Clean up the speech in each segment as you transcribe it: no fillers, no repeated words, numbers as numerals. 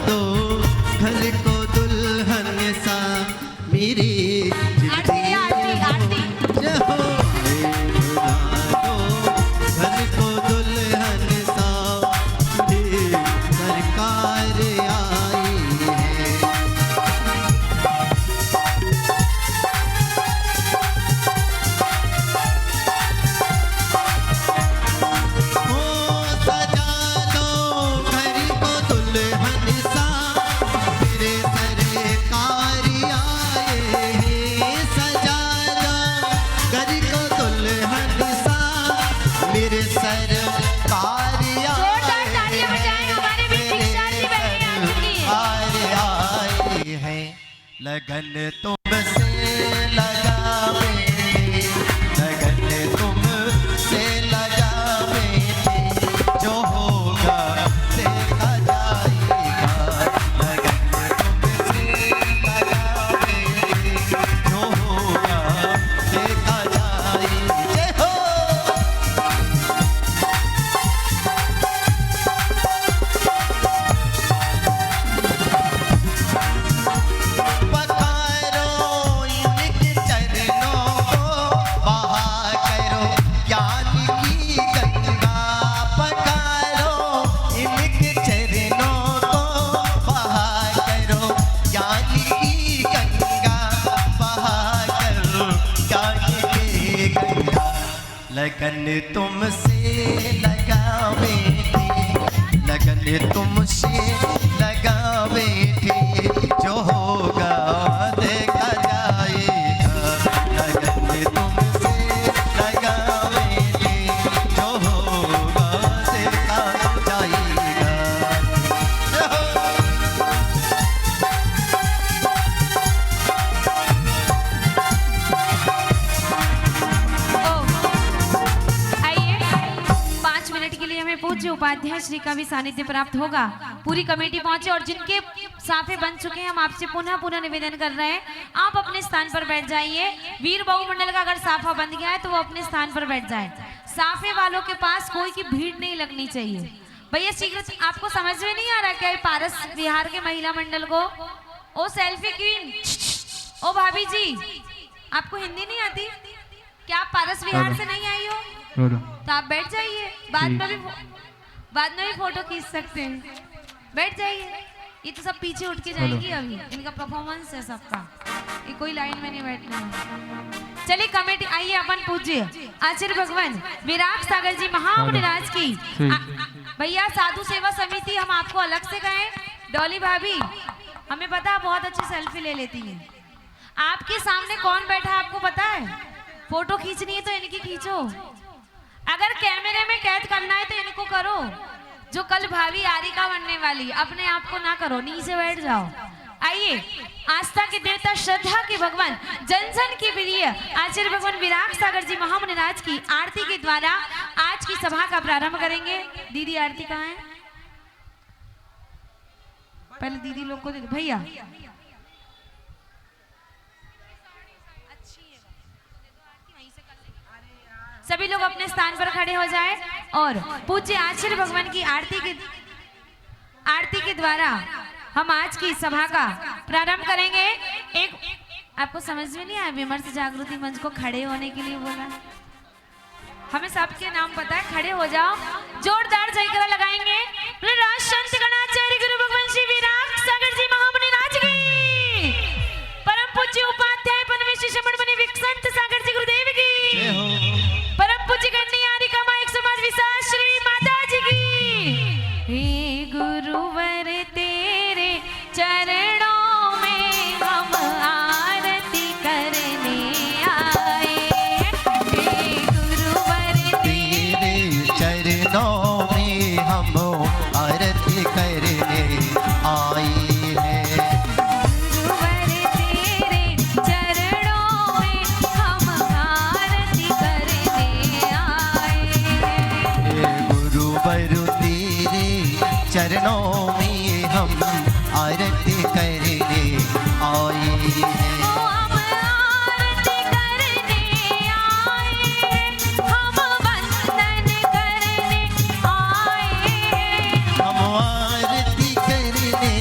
दो घर को दुल्हन सा मेरी आरती आरती जय हो। बुला दो घर को दुल्हन सा मेरी सरकार आई है। ओ सजा दो घर को दुल्हन सा मेरे सरकार आए हैं। सजा दो घर को दुल्हन सा मेरे सरकार जोरदार तालियां बजाएं हमारे बेटी शादी बहनें आपकी। आए हैं। लगन तुमसे लगावे थे, लगन तुमसे लगावे थे, जो होगा देखा जाएगा। लगन तुमसे लगावे थे, जो होगा देखा जाएगा। जय हो। पखारो इनके चरणों को, बहा करो ज्ञान की गंगा। पखारो इनके चरणों को, बहा करो ज्ञान की गंगा। बहा करो ज्ञान की गंगा। लगन तुमसे लगावे थे, लगन तुमसे लगावे थे, जो होगा देखा जाएगा। लगन तुमसे लगावे थे, जो होगा देखा जाएगा। जय हो। आइए 5 मिनट के लिए हमें पूज्य उपाध्याय श्री का भी सानिध्य प्राप्त होगा। पूरी कमेटी पहुंचे और जिनके साफे बन चुके हैं हम आपसे पुनः निवेदन कर रहे हैं, आप अपने स्थान पर बैठ जाइए। वीर बहुमंडल का अगर साफा बन गया है तो वो अपने स्थान पर बैठ जाए। साफे वालों के पास कोई की भीड़ नहीं लगनी चाहिए। भैया शीघ्र, आपको समझ में नहीं आ रहा क्या पारस बिहार के महिला मंडल को? ओ सेल्फी क्वीन, ओ भाभी जी, आपको हिंदी नहीं आती क्या? आप पारस बिहार से नहीं आई हो तो आप बैठ जाइए। बाद में भी फोटो खींच सकते हैं, बैठ जाइए। ये तो सब पीछे उठ के जाएंगी, अभी इनका परफॉर्मेंस है सबका, ये कोई लाइन में नहीं बैठना है। चलिए कमेटी, आइए अपन पूज्य आचार्य भगवान विराट सागर जी महामुनिराज की भैया साधु सेवा समिति हम आपको अलग से कहें। डॉली भाभी, हमें पता है बहुत अच्छी सेल्फी ले लेती है। आपके सामने कौन बैठा है आपको पता है? फोटो खींचनी है तो इनकी खींचो, अगर कैमरे में कैद करना है तो इनको करो। जो कल भाभी आरिका बनने वाली, अपने आप को ना करो, नीचे बैठ जाओ। आइए, आस्था के देवता, श्रद्धा के भगवान, जन जन के प्रिय आचार्य भगवान विराट सागर जी महामुनिराज की आरती के द्वारा आज की सभा का प्रारंभ करेंगे। दीदी आरती कहाँ है? पहले दीदी लोग को दे दो भैया। सभी लोग अपने स्थान पर खड़े हो जाएं और पूज्य आचार्य भगवान की आरती के द्वारा हम आज की सभा का प्रारंभ करेंगे। एक आपको समझ में नहीं आया, विमर्श जागृति मंच को खड़े होने के लिए बोला। हमें सबके नाम पता है, खड़े हो जाओ, जोरदार जयकारा लगाएंगे। संत गणाचार्य गुरु भगवान श्री विराट सागर जी महामुनिराज की, परम पूज्य उपाध्याय परमेश्वर श्रमण मुनि विकसंत सागर जी गुरुदेव की, परम पूज्य कन्या मां एक समाज विशाल श्री माता जी की। हे गुरुवर तेरे चरणों में हम आरती करने आए। हे गुरुवर तेरे चरणों में हम आरती करने आए हैं। गुरुवर तेरे चरणों में हम आरती करने आए हैं। गुरुवर तेरे चरणों में हम आरती करने आए हैं। हम आरती करने आए हैं, हम वंदन करने आए हैं। हम आरती करने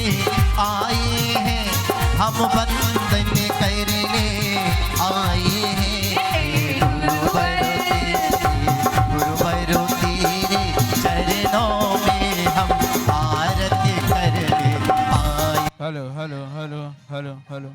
हेलो हेलो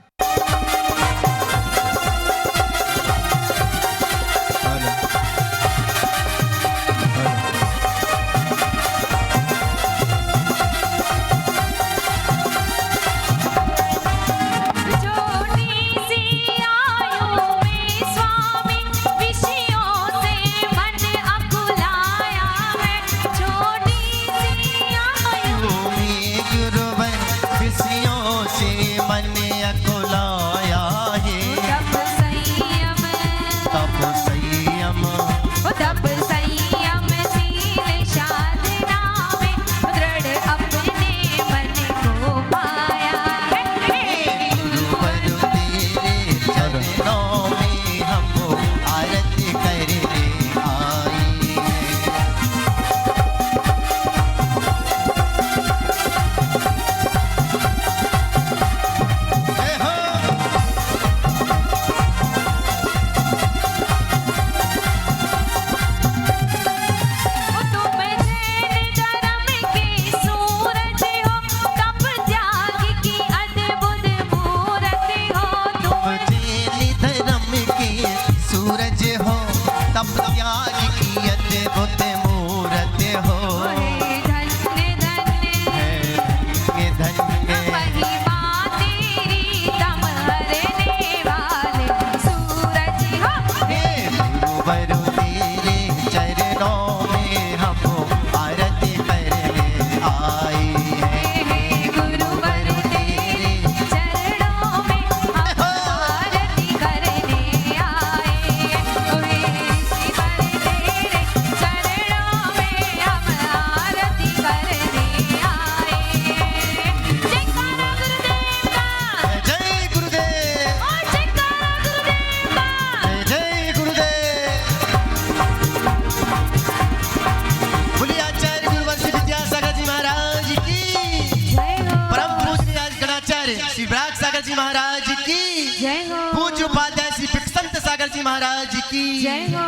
महाराज की जय हो। पूज्य उपाध्याय श्री संत सागर जी महाराज की जय हो।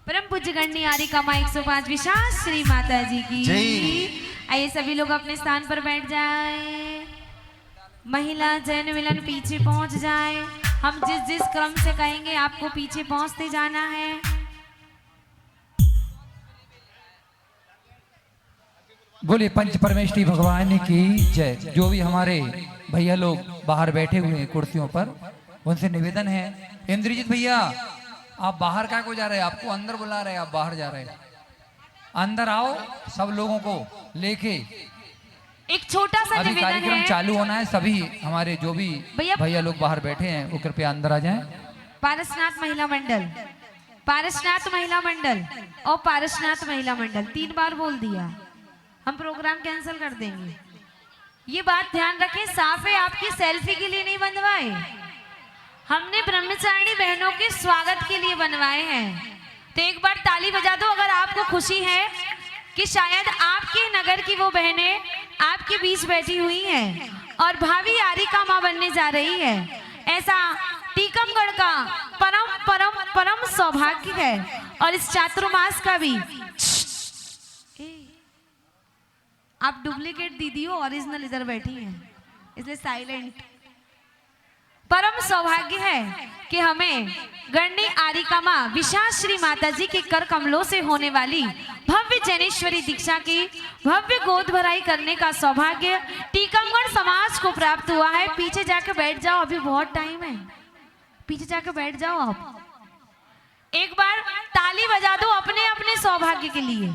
परम पूज्य गण्य आरिकामा 105 विशाल श्री माता जी की जय। आइए सभी लोग अपने स्थान पर बैठ जाएं। महिला जैन मिलन पीछे पहुंच जाए। हम जिस जिस क्रम से कहेंगे आपको पीछे पहुंचते जाना है। बोले पंच परमेष्ठी भगवान की जय। जो भी हमारे भैया लोग बाहर बैठे हुए हैं कुर्सियों पर, उनसे निवेदन है, इंद्रजीत भैया आप बाहर क्या को जा रहे हैं? आपको अंदर बुला रहे हैं, आप बाहर जा रहे हैं। अंदर आओ, सब लोगों को लेके एक छोटा सा अभी निवेदन कार्यक्रम है। चालू होना है। सभी हमारे जो भी भैया लोग बाहर बैठे हैं वो कृपया अंदर आ जाएं। पारसनाथ महिला मंडल, पारसनाथ महिला मंडल और पारसनाथ महिला मंडल 3 बार बोल दिया, हम प्रोग्राम कैंसिल कर देंगे। ये बात ध्यान रखें, साफे आपकी सेल्फी के लिए नहीं बनवाए, हमने ब्रह्मचारिणी बहनों के स्वागत के लिए बनवाए हैं। तो एक बार ताली बजा दो अगर आपको खुशी है कि शायद आपके नगर की वो बहनें आपके बीच बैठी हुई हैं और भावी आरिका माँ बनने जा रही है। ऐसा टीकमगढ़ का परम परम परम सौभाग्य है। और इस चातुर्मास का भी आप डुप्लीकेट दीदी हो, ओरिजिनल इधर बैठी हैं इसलिए साइलेंट। परम सौभाग्य है कि हमें गणनी आरिका माँ विशाल श्री माता जी के कर कमलों से होने वाली भव्य जैनेश्वरी दीक्षा की भव्य गोद भराई करने का सौभाग्य टीकमगढ़ समाज को प्राप्त हुआ है। पीछे जाके बैठ जाओ, अभी बहुत टाइम है, पीछे जाके बैठ जाओ। आप एक बार ताली बजा दो अपने अपने सौभाग्य के लिए।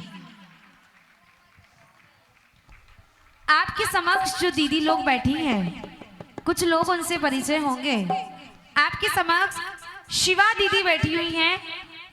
आपके समक्ष जो दीदी लोग बैठी हैं, कुछ लोग उनसे परिचय होंगे। आपके समक्ष शिवा दीदी बैठी हुई हैं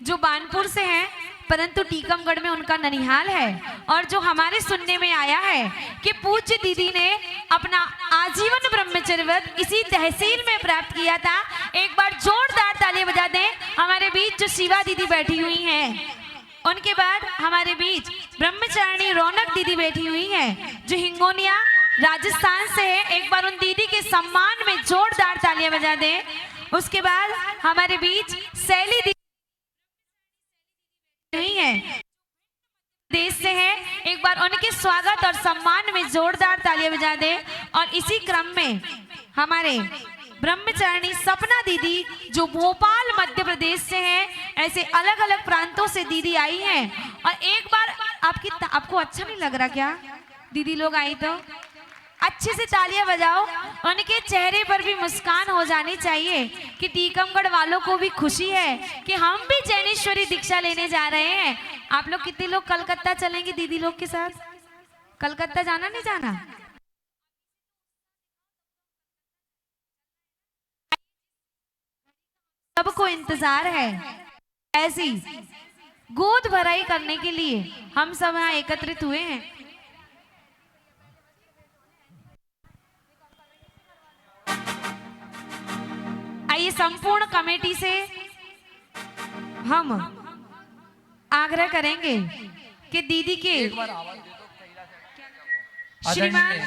जो बानपुर से हैं, परंतु टीकमगढ़ में उनका ननिहाल है। और जो हमारे सुनने में आया है कि पूज्य दीदी ने अपना आजीवन ब्रह्मचर्य व्रत इसी तहसील में प्राप्त किया था। एक बार जोरदार ताली बजा दें। हमारे बीच जो शिवा दीदी बैठी हुई हैं, उनके बाद हमारे बीच ब्रह्मचारिणी रौनक दीदी बैठी हुई हैं जो हिंगोनिया राजस्थान से है। एक बार उन दीदी के सम्मान में जोरदार तालियां बजा दें। उसके बाद हमारे बीच शैली दीदी हुई हैं, देश से है। एक बार उनके स्वागत और सम्मान में जोरदार तालियां बजा दें। और इसी क्रम में हमारे ब्रह्मचारिणी सपना दीदी जो भोपाल मध्य प्रदेश से हैं, ऐसे अलग अलग प्रांतों से दीदी आई हैं। और एक बार आपको अच्छा नहीं लग रहा क्या? दीदी लोग आई तो अच्छे से तालियां बजाओ, उनके चेहरे पर भी मुस्कान हो जानी चाहिए कि टीकमगढ़ वालों को भी खुशी है कि हम भी जैनेश्वरी दीक्षा लेने जा रहे हैं। आप लोग कितने लोग कलकत्ता चलेंगे दीदी लोग के साथ? कलकत्ता जाना नहीं जाना? सबको इंतजार है। ऐसी गोद भराई करने के लिए हम सब यहाँ एकत्रित हुए हैं। आइए संपूर्ण कमेटी से हम आग्रह करेंगे कि दीदी के श्रीमान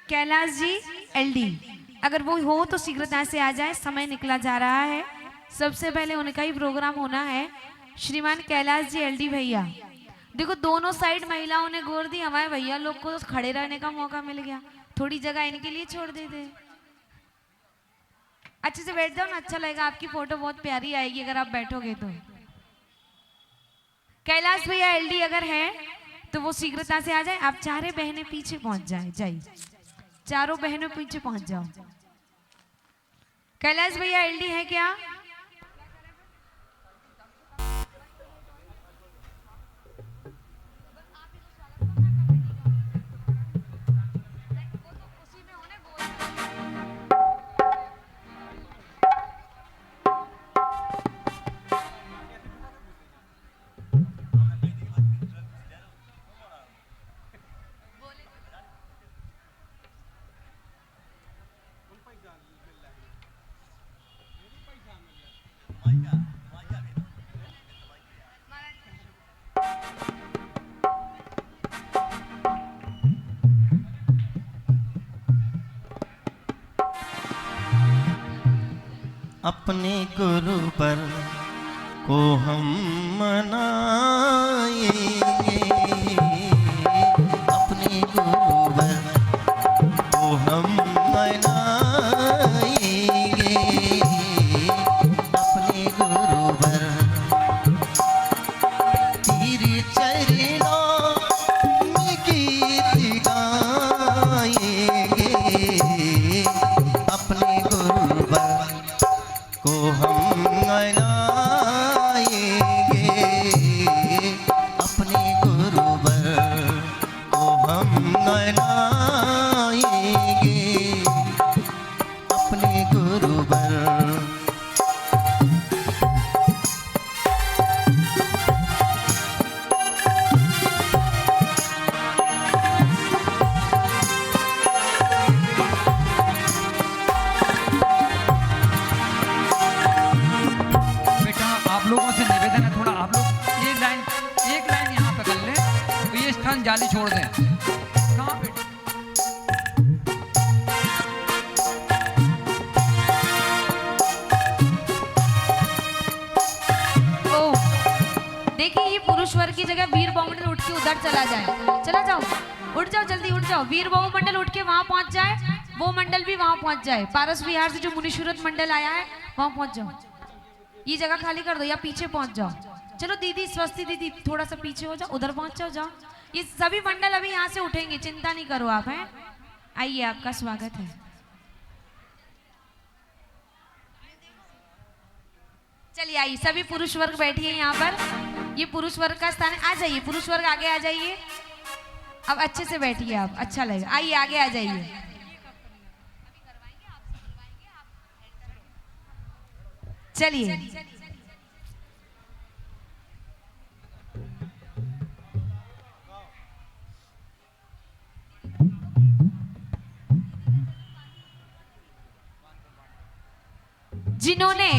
कैलाश जी एलडी, अगर वो हो तो शीघ्रता से आ जाए, समय निकला जा रहा है। सबसे पहले उनका ही प्रोग्राम होना है। श्रीमान कैलाश जी एलडी भैया, देखो दोनों साइड महिलाओं ने गोर दी, हमारे भैया लोग को तो खड़े रहने का मौका मिल गया, थोड़ी जगह इनके लिए छोड़ देते। अच्छे से बैठ जाओ ना, अच्छा लगेगा, आपकी फोटो बहुत प्यारी आएगी अगर आप बैठोगे तो। कैलाश भैया एलडी अगर है तो वो शीघ्रता से आ जाए। आप चारों बहनें पीछे पहुंच जाइए, चारों बहनों पीछे पहुंच जाओ। कैलाश भैया एलडी है क्या? अपने गुरु पर को हम मनाएंगे, अपने गुरु पर को हम मनाएंगे, अपने गुरु पर तेरे चरणों में गीत गाएंगे, अपने गुरु पर को हम मनाएंगे, अपने गुरु पर को हम मनाएंगे, अपने गुरु पर। जाली छोड़ दें। कहाँ पे? देखिए ये पुरुष वर्ग की जगह वीर बहुमंडल उठ के उधर चला जाए, चला जाओ, उठ जाओ, जल्दी उठ जाओ। वीर बहुमंडल उठ के वहां पहुंच जाए, वो मंडल भी वहां पहुंच जाए। पारस विहार से जो मुनिशुरत मंडल आया है वहां पहुंच जाओ। ये जगह खाली कर दो या पीछे पहुंच जाओ। चलो दीदी, स्वस्ति दीदी थोड़ा सा पीछे हो जाओ, उधर पहुंच जाओ, जाओ। ये सभी मंडल अभी यहाँ से उठेंगे, चिंता नहीं करो आप, हैं। आइए, आपका स्वागत है। चलिए आइए, सभी पुरुष वर्ग बैठिए यहाँ पर, ये पुरुष वर्ग का स्थान है। आ जाइए पुरुष वर्ग, आगे आ जाइए। अब अच्छे से बैठिए आप, अच्छा लगेगा। आइए आगे आ जाइए। चलिए जिन्होंने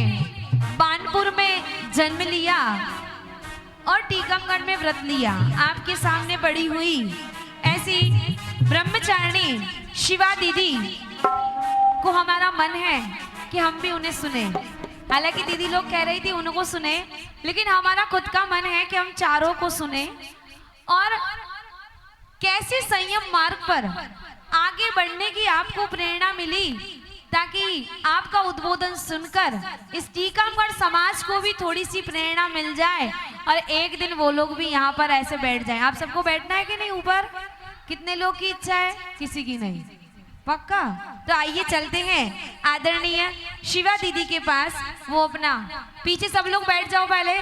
बानपुर में जन्म लिया और टीकमगढ़ में व्रत लिया, आपके सामने पड़ी हुई ऐसी ब्रह्मचारिणी शिवा दीदी को हमारा मन है कि हम भी उन्हें सुने। हालांकि दीदी लोग कह रही थी उनको सुने, लेकिन हमारा खुद का मन है कि हम चारों को सुने और कैसे संयम मार्ग पर आगे आगे बढ़ने की आपको प्रेरणा मिली, ताकि आपका उद्बोधन सुनकर इस टीकमगढ़ समाज को भी थोड़ी सी प्रेरणा मिल जाए और एक दिन वो लोग भी यहाँ पर ऐसे बैठ जाएं। आप सबको बैठना है कि नहीं ऊपर? कितने लोग की इच्छा है? किसी की नहीं? पक्का? तो आइए चलते हैं आदरणीय शिवा दीदी के पास। वो अपना पीछे सब लोग बैठ जाओ पहले।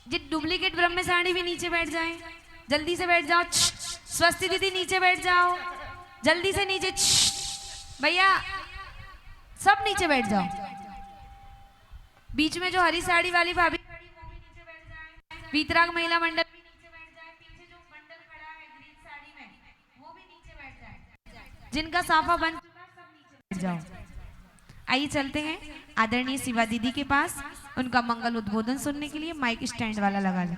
जी डुप्लीकेट ब्रह्म साड़ी भी नीचे बैठ जाएं, जल्दी से बैठ जाओ। स्वस्ति दीदी नीचे बैठ जाओ, जल्दी से नीचे। भैया सब नीचे बैठ जाओ। बीच में जो हरी साड़ी वाली भाभी खड़ी वो भी नीचे बैठ जाए। वीतराग महिला मंडल भी नीचे बैठ जाए। पीछे जो मंडल खड़ा है ग्रीन साड़ी में वो भी नीचे बैठ जाए। जिनका साफा बन चुका सब नीचे बैठ जाओ। आइए चलते हैं आदरणीय शिवा दीदी के पास। उनका मंगल उद्बोधन सुनने के लिए माइक स्टैंड वाला लगा लें।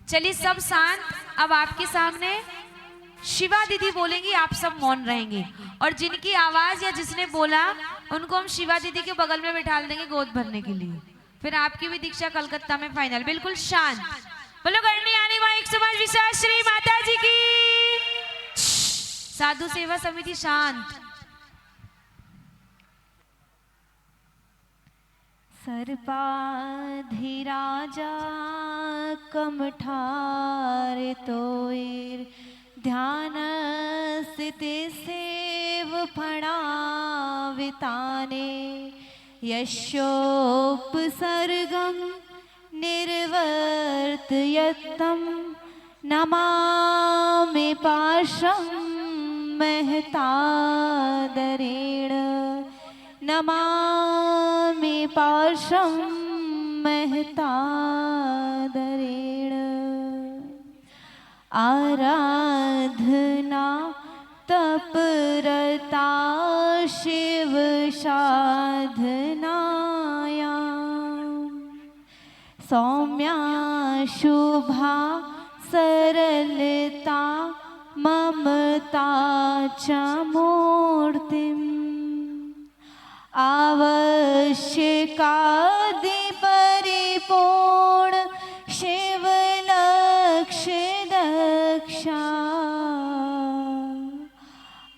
चलिए सब शांत। अब आपके सामने शिवा दीदी बोलेंगी, आप सब मौन रहेंगे और जिनकी आवाज या जिसने बोला उनको हम शिवा दीदी के बगल में बिठा देंगे गोद भरने के लिए। फिर आपकी भी दीक्षा कलकत्ता में फाइनल। बिल्कुल शांत। बोलो करनी आने वाली एक समाज विशाल श्री माता जी की। साधु सेवा समिति शांत। सर्पाधिराजा कमठार तोयर ध्यान स्थिति सेव फणाविताने यशोपसर्गम निर्वर्तयत्तं नमामि पाशं महतादरेण नमामि पाशं महतादरेण। आराधना तपरता शिव साधनाया सौम्या शुभा सरलता ममता च मूर्तिम् आवश्यकादि परिपूर्ण शिव लक्ष्य दक्षा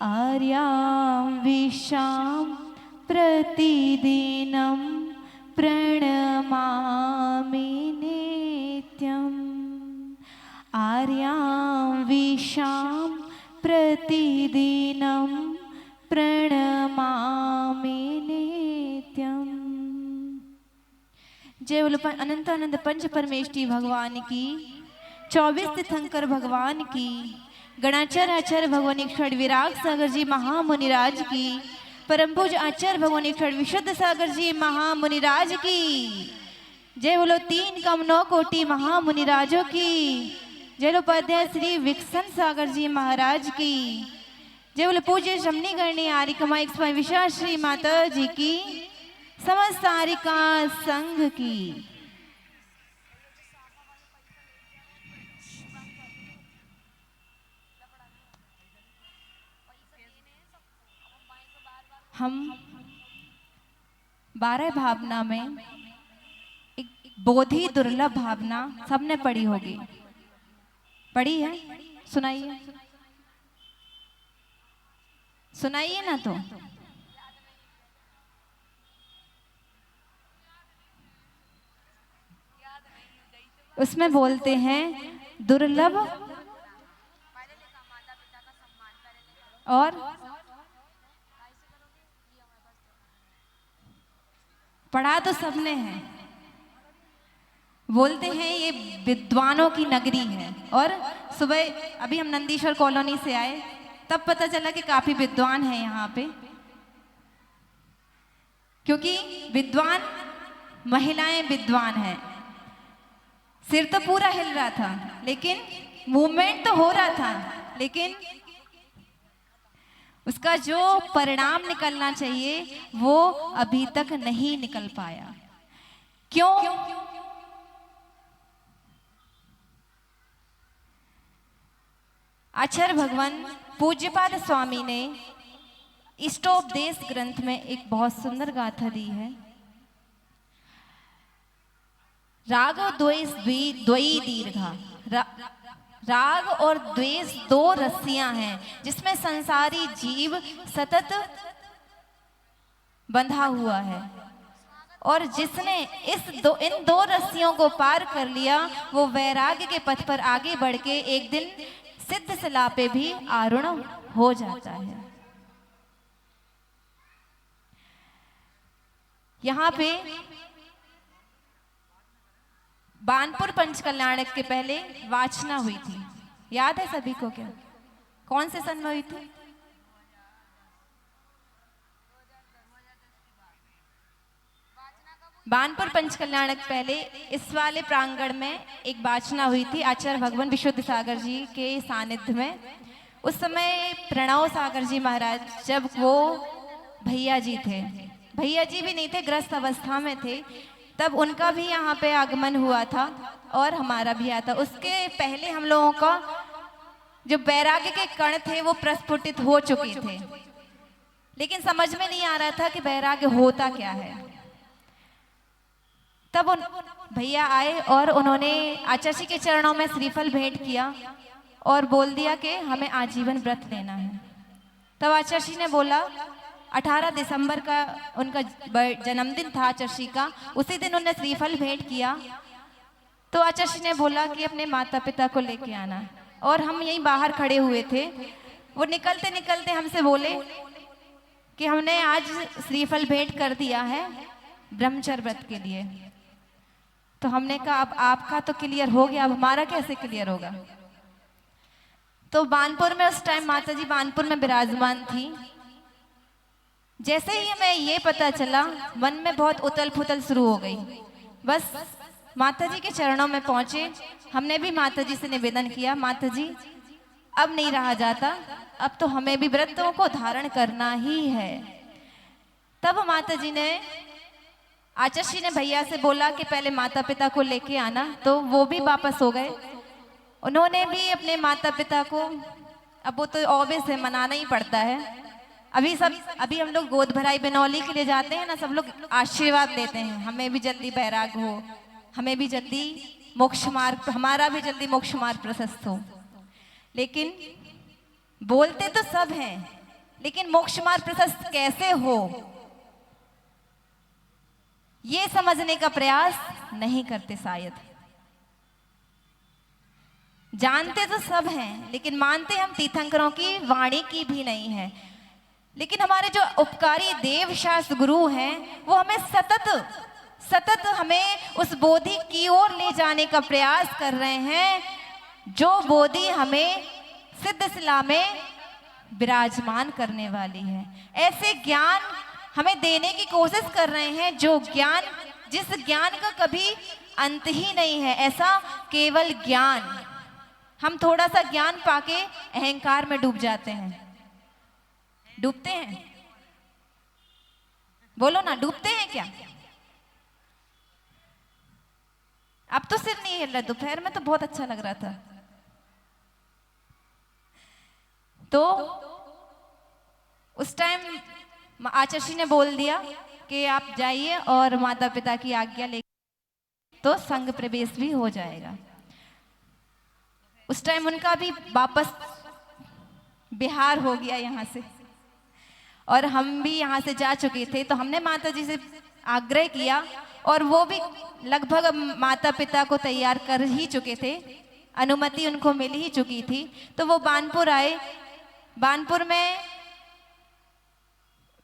आर्यां विशां प्रतिदिनं प्रणमामि नित्यम् आर्यां विशां प्रतिदिनं प्रणमामि नित्यम्। जय बोलो अनंत आनंद पंच परमेष्टि भगवान की। 24 तीर्थंकर भगवान की। गणाचार्य आचार्य भगवान ईश्वर विराग सागर जी महामुनिराज की। परम पूज्य आचार्य भगवान ईश्वर विशुद्ध सागर जी महामुनिराज की। जय बोलो 3 कम 9 कोटि महामुनिराजों की। जय बोलो उपाध्याय श्री विकसन सागर जी महाराज की। जय बोले पूज्य शमनी गणनी आरिकमा एक विशाल श्री माता जी की। समस्त आरिका संघ की। हम 12 भावना में एक बोधि दुर्लभ भावना सबने पढ़ी होगी। पढ़ी है? सुनाइए सुनाइए ना। तो उसमें बोलते हैं दुर्लभ और पढ़ा तो सबने है। बोलते हैं ये विद्वानों की नगरी है। और सुबह अभी हम नंदीश्वर कॉलोनी से आए, तब पता चला कि काफी विद्वान है यहाँ पे, क्योंकि विद्वान महिलाएं विद्वान हैं। सिर तो पूरा हिल रहा था, लेकिन मूवमेंट तो हो रहा था, लेकिन उसका जो परिणाम निकलना चाहिए वो अभी तक नहीं निकल पाया। क्यों? आचार्य भगवान पूज्यपाद स्वामी ने इष्टोपदेश ग्रंथ में एक बहुत सुंदर गाथा दी है। राग और द्वेष द्वयी दीर्घा। राग और द्वेष दो रस्सियां हैं जिसमें संसारी जीव सतत बंधा हुआ है, और जिसने इन दो रस्सियों को पार कर लिया वो वैराग्य के पथ पर आगे बढ़ के एक दिन सिद्ध शिला पे भी आरूढ़ हो जाता है। यहाँ पे बानपुर पंचकल्याणक के पहले वाचना हुई थी, याद है सभी को? क्या कौन से सन में हुई थी? बानपुर पंचकल्याणक पहले इस वाले प्रांगण में एक वाचना हुई थी आचार्य भगवान विशुद्ध सागर जी के सानिध्य में। उस समय प्रणव सागर जी महाराज, जब वो भैया जी थे, भैया जी भी नहीं थे, ग्रस्त अवस्था में थे, तब उनका भी यहाँ पे आगमन हुआ था और हमारा भी आया था। उसके पहले हम लोगों का जो वैराग्य के कण थे वो प्रस्फुटित हो चुके थे, लेकिन समझ में नहीं आ रहा था कि वैराग्य होता क्या है। तब उन भैया आए और उन्होंने आचार्य जी के चरणों में श्रीफल भेंट किया और बोल दिया कि हमें आजीवन व्रत लेना है। तब आचार्य जी ने बोला, 18 दिसंबर का उनका जन्मदिन था आचार्य जी का, उसी दिन उन्होंने श्रीफल भेंट किया। तो आचार्य जी ने बोला कि अपने माता पिता को लेके आना, और हम यहीं बाहर खड़े हुए थे। वो निकलते निकलते हमसे बोले कि हमने आज श्रीफल भेंट कर दिया है ब्रह्मचर्य व्रत के लिए। तो हमने कहा अब आपका तो क्लियर हो गया, अब हमारा कैसे क्लियर होगा? तो बानपुर में उस टाइम माता जी बानपुर में विराजमान थी। जैसे ही हमें ये पता चला, मन में बहुत उथल पुथल शुरू हो गई। बस माता जी के चरणों में पहुंचे, हमने भी माता जी से निवेदन किया, माता जी अब नहीं रहा जाता, अब तो हमें भी व्रतों को धारण करना ही है। तब माता जी ने, आचार्य जी ने भैया से बोला कि पहले माता पिता को लेके आना, तो वो भी वापस हो गए। उन्होंने भी अपने माता पिता को, अब वो तो ऑब्वियस है, मनाना ही पड़ता है। अभी हम लोग गोद भराई बिनौली के लिए जाते हैं ना, सब लोग आशीर्वाद देते हैं, हमें भी जल्दी वैराग हो, हमें भी जल्दी मोक्ष मार्ग, हमारा भी जल्दी मोक्ष मार्ग प्रशस्त हो। लेकिन बोलते तो सब हैं, लेकिन मोक्ष मार्ग प्रशस्त कैसे हो ये समझने का प्रयास नहीं करते शायद। जानते तो सब हैं, लेकिन मानते हम तीर्थंकरों की वाणी की भी नहीं है। लेकिन हमारे जो उपकारी देव शास्त्र गुरु हैं, वो हमें सतत हमें उस बोधि की ओर ले जाने का प्रयास कर रहे हैं, जो बोधि हमें सिद्ध शिला में विराजमान करने वाली है। ऐसे ज्ञान हमें देने की कोशिश कर रहे हैं, जो ज्ञान, जिस ज्ञान का कभी अंत ही नहीं है। ऐसा केवल ज्ञान, हम थोड़ा सा ज्ञान पाके अहंकार में डूब जाते हैं। डूबते हैं? बोलो ना, डूबते हैं क्या? अब तो सिर नहीं हिल रहा, दोपहर में तो बहुत अच्छा लग रहा था। तो उस टाइम आचार्य जी ने बोल दिया कि आप जाइए और माता पिता की आज्ञा ले, तो संघ प्रवेश भी हो जाएगा। उस टाइम उनका भी वापस बिहार हो गया यहाँ से, और हम भी यहाँ से जा चुके थे, तो हमने माता जी से आग्रह किया और वो भी लगभग माता पिता को तैयार कर ही चुके थे, अनुमति उनको मिल ही चुकी थी। तो वो बानपुर आए। बानपुर में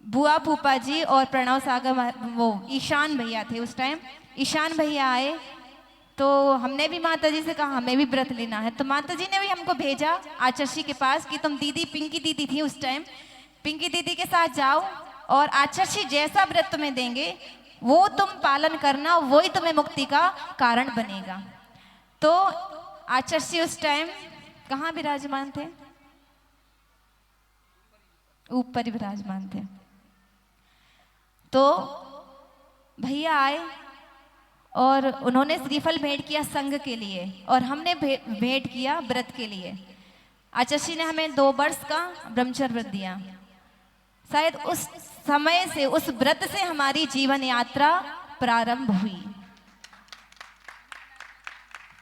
बुआ फूफा जी और प्रणव सागर, वो ईशान भैया थे उस टाइम, ईशान भैया आए। तो हमने भी माता जी से कहा हमें भी व्रत लेना है, तो माता जी ने भी हमको भेजा आचर्षी के पास कि तुम दीदी, पिंकी दीदी थी उस टाइम, पिंकी दीदी के साथ जाओ और आचर्षी जैसा व्रत तुम्हें देंगे वो तुम पालन करना, वही तुम्हें मुक्ति का कारण बनेगा। तो आचर्षी उस टाइम कहाँ विराजमान थे? ऊपर ही विराजमान थे। तो भैया आए और उन्होंने श्रीफल भेंट किया संघ के लिए और हमने भेंट किया व्रत के लिए। आचर्षी ने हमें 2 वर्ष का ब्रह्मचर्य व्रत दिया। शायद उस समय से, उस व्रत से हमारी जीवन यात्रा प्रारंभ हुई।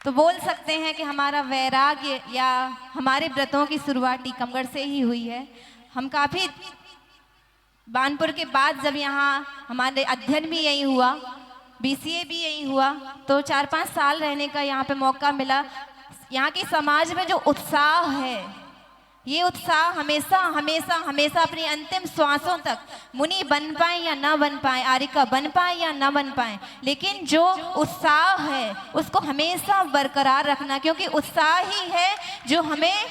तो बोल सकते हैं कि हमारा वैराग्य या हमारे व्रतों की शुरुआत टीकमगढ़ से ही हुई है। हम काफी बानपुर के बाद जब यहाँ हमारे अध्ययन भी यही हुआ, BCA भी यही हुआ, तो 4-5 साल रहने का यहाँ पे मौका मिला। यहाँ की समाज में जो उत्साह है, ये उत्साह हमेशा हमेशा हमेशा अपनी अंतिम श्वासों तक, मुनि बन पाए या ना बन पाए, आरिका बन पाए या ना बन पाए, लेकिन जो उत्साह है उसको हमेशा बरकरार रखना, क्योंकि उत्साह ही है जो हमें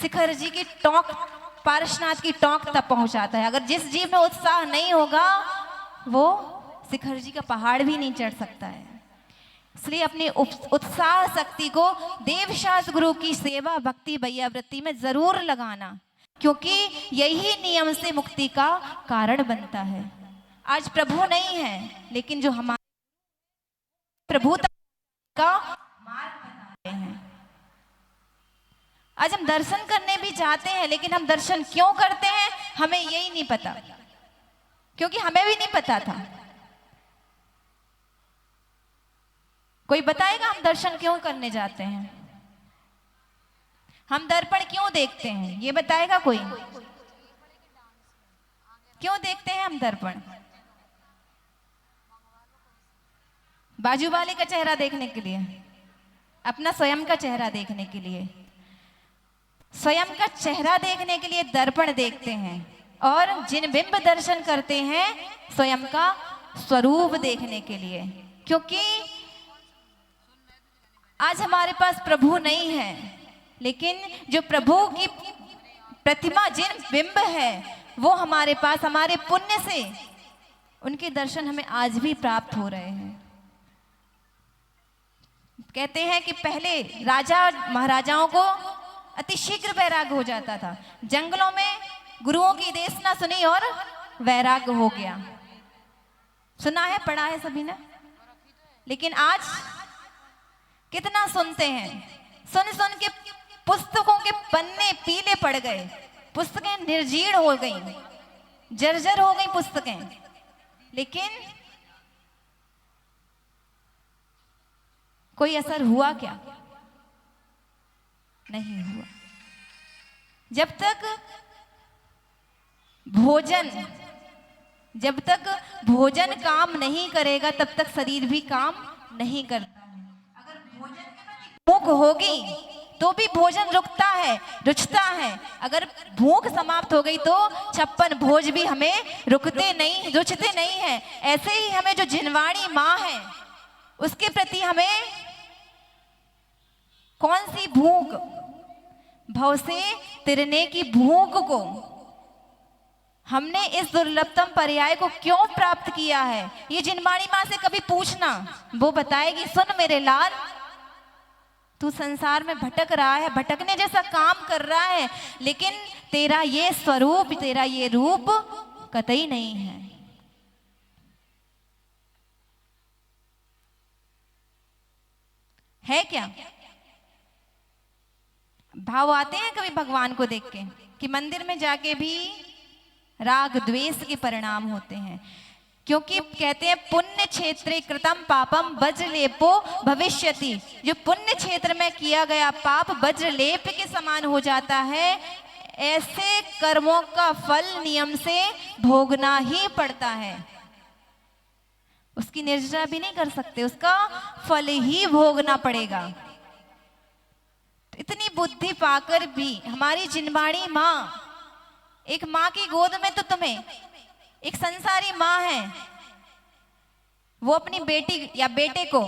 शिखर जी की टोंक, पारसनाथ की टोंक तक पहुंचाता है। अगर जिस जीव में उत्साह नहीं होगा वो शिखर जी का पहाड़ भी नहीं चढ़ सकता है। इसलिए अपनी उत्साह शक्ति को देवशास्त्र गुरु की सेवा, भक्ति, वैयावृत्ति में जरूर लगाना, क्योंकि यही नियम से मुक्ति का कारण बनता है। आज प्रभु नहीं है, लेकिन जो हमारे प्रभु का मार्ग बता रहे हैं। आज हम दर्शन करने भी जाते हैं, लेकिन हम दर्शन क्यों करते हैं हमें यही नहीं पता, क्योंकि हमें भी नहीं पता था। कोई बताएगा हम दर्शन क्यों करने जाते हैं, हम दर्पण क्यों देखते हैं, ये बताएगा कोई? क्यों देखते हैं हम दर्पण? बाजू वाले का चेहरा देखने के लिए, अपना स्वयं का चेहरा देखने के लिए। स्वयं का चेहरा देखने के लिए दर्पण देखते हैं, और जिन बिंब दर्शन करते हैं स्वयं का स्वरूप देखने के लिए। क्योंकि आज हमारे पास प्रभु नहीं है, लेकिन जो प्रभु की प्रतिमा, जिन बिंब है, वो हमारे पास हमारे पुण्य से उनके दर्शन हमें आज भी प्राप्त हो रहे हैं। कहते हैं कि पहले राजा महाराजाओं को अति शीघ्र वैराग्य हो जाता था, जंगलों में गुरुओं की देशना सुनी और वैराग्य हो गया। सुना है, पढ़ा है सभी ने। लेकिन आज कितना सुनते हैं, सुन सुन के पुस्तकों के पन्ने पीले पड़ गए, पुस्तकें निर्जीर्ण हो गई, जर्जर हो गई पुस्तकें, लेकिन कोई असर हुआ क्या? नहीं हुआ। जब तक भोजन काम नहीं करेगा, तब तक शरीर भी काम नहीं करता। भूख होगी तो भी भोजन रुचता है। अगर भूख समाप्त हो गई तो 56 भोज भी हमें रुचते नहीं है। ऐसे ही हमें जो जिनवाणी माँ है, उसके प्रति हमें कौन सी भूख, भव से तिरने की भूख को हमने इस दुर्लभतम पर्याय को क्यों प्राप्त किया है, ये जिनवाणी माँ से कभी पूछना, वो बताएगी, सुन मेरे लाल, तू संसार में भटक रहा है, भटकने जैसा काम कर रहा है, लेकिन तेरा ये स्वरूप, तेरा ये रूप कतई नहीं है। है क्या? भाव आते हैं कभी भगवान को देख के कि मंदिर में जाके भी राग द्वेष के परिणाम होते हैं, क्योंकि कहते हैं पुण्य क्षेत्रे कृतम पापम वज्रलेपो भविष्यति। जो पुण्य क्षेत्र में किया गया पाप वज्रलेप के समान हो जाता है, ऐसे कर्मों का फल नियम से भोगना ही पड़ता है। उसकी निर्जरा भी नहीं कर सकते, उसका फल ही भोगना पड़ेगा। तो इतनी बुद्धि पाकर भी हमारी जिनवाणी माँ, एक माँ की गोद में तो तुम्हें एक संसारी माँ है, वो अपनी बेटी या बेटे को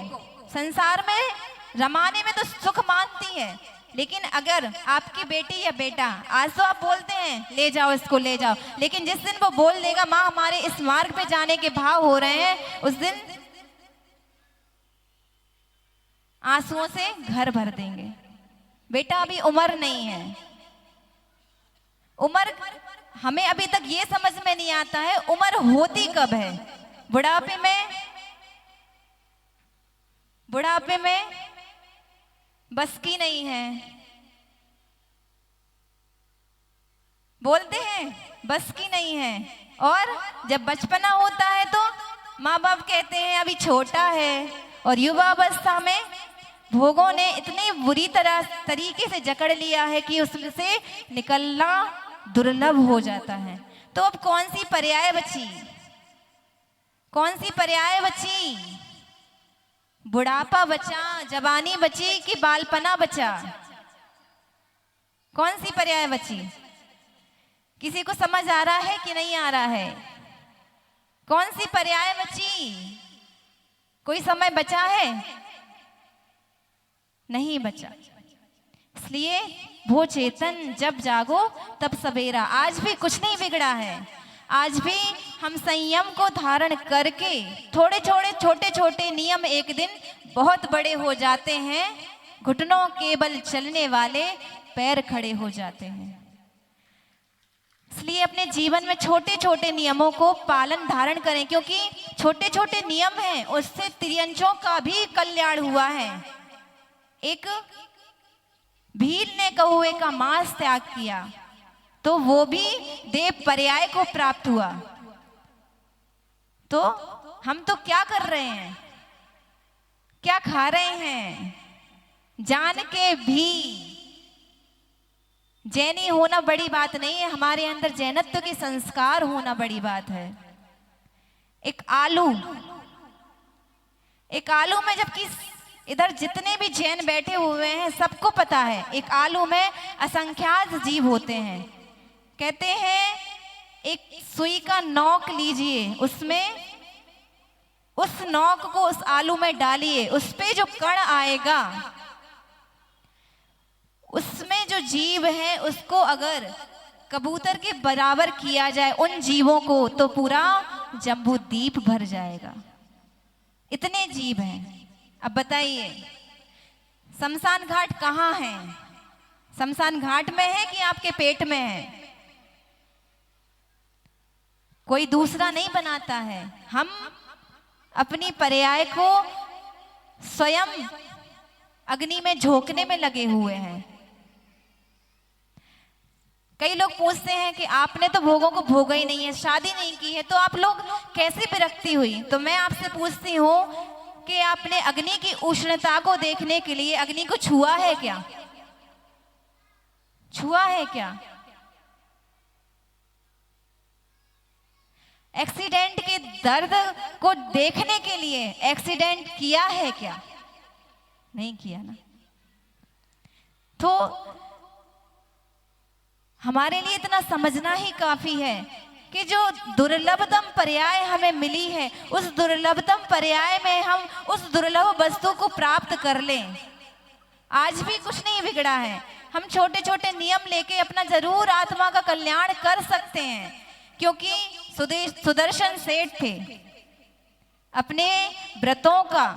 संसार में रमाने में तो सुख मानती है, लेकिन अगर आपकी बेटी या बेटा, आज तो आप बोलते हैं ले जाओ इसको ले जाओ, लेकिन जिस दिन वो बोल देगा माँ हमारे इस मार्ग पे जाने के भाव हो रहे हैं, उस दिन आंसुओं से घर भर देंगे। बेटा अभी उम्र नहीं है, उम्र हमें अभी तक ये समझ में नहीं आता है उम्र होती कब है। बुढ़ापे में बस की नहीं है, बोलते हैं बस की नहीं है। और जब बचपना होता है तो माँ बाप कहते हैं अभी छोटा है, और युवा अवस्था में भोगों ने इतनी बुरी तरीके से जकड़ लिया है कि उससे निकलना दुर्लभ हो जाता है। तो अब कौन सी पर्याय बची, कौन सी पर्याय बची? बुढ़ापा बचा, जवानी बची कि बालपना बचा? कौन सी पर्याय बची? किसी को समझ आ रहा है कि नहीं आ रहा है? कौन सी पर्याय बची? कोई समय बचा है? नहीं बचा। इसलिए वो चेतन जब जागो तब सवेरा। आज भी कुछ नहीं बिगड़ा है, आज भी हम संयम को धारण करके थोड़े थोड़े छोटे छोटे नियम एक दिन बहुत बड़े हो जाते हैं। घुटनों के बल चलने वाले पैर खड़े हो जाते हैं। इसलिए अपने जीवन में छोटे छोटे नियमों को पालन धारण करें, क्योंकि छोटे छोटे नियम हैं उससे त्रियंचों का भी कल्याण हुआ है। एक भील ने कौवे का मांस त्याग किया तो वो भी देव पर्याय को प्राप्त हुआ। तो हम तो क्या कर रहे हैं, क्या खा रहे हैं? जान के भी जैनी होना बड़ी बात नहीं है, हमारे अंदर जैनत्व के संस्कार होना बड़ी बात है। एक आलू में जबकि इधर जितने भी जैन बैठे हुए हैं सबको पता है एक आलू में असंख्यात जीव होते हैं। कहते हैं एक सुई का नोक लीजिए, उसमें उस नोक को उस आलू में डालिए, उस पे जो कण आएगा उसमें जो जीव है उसको अगर कबूतर के बराबर किया जाए उन जीवों को, तो पूरा जम्बू द्वीप भर जाएगा। इतने जीव हैं। अब बताइए शमशान घाट कहाँ है? शमशान घाट में है कि आपके पेट में है? कोई दूसरा नहीं बनाता है। हम अपनी पर्याय को स्वयं अग्नि में झोंकने में लगे हुए हैं। कई लोग पूछते हैं कि आपने तो भोगों को भोगा ही नहीं है, शादी नहीं की है, तो आप लोग कैसे विरक्ति हुई? तो मैं आपसे पूछती हूँ कि आपने अग्नि की उष्णता को देखने के लिए अग्नि को छुआ है क्या? छुआ है क्या? एक्सीडेंट के दर्द को देखने के लिए एक्सीडेंट किया है क्या? नहीं किया ना। तो हमारे लिए इतना समझना ही काफी है कि जो दुर्लभतम पर्याय हमें मिली है, उस दुर्लभतम पर्याय में हम उस दुर्लभ वस्तु को प्राप्त कर लें। आज भी कुछ नहीं बिगड़ा है। हम छोटे छोटे नियम लेके अपना जरूर आत्मा का कल्याण कर सकते हैं, क्योंकि सुदर्शन सेठ थे, अपने व्रतों का,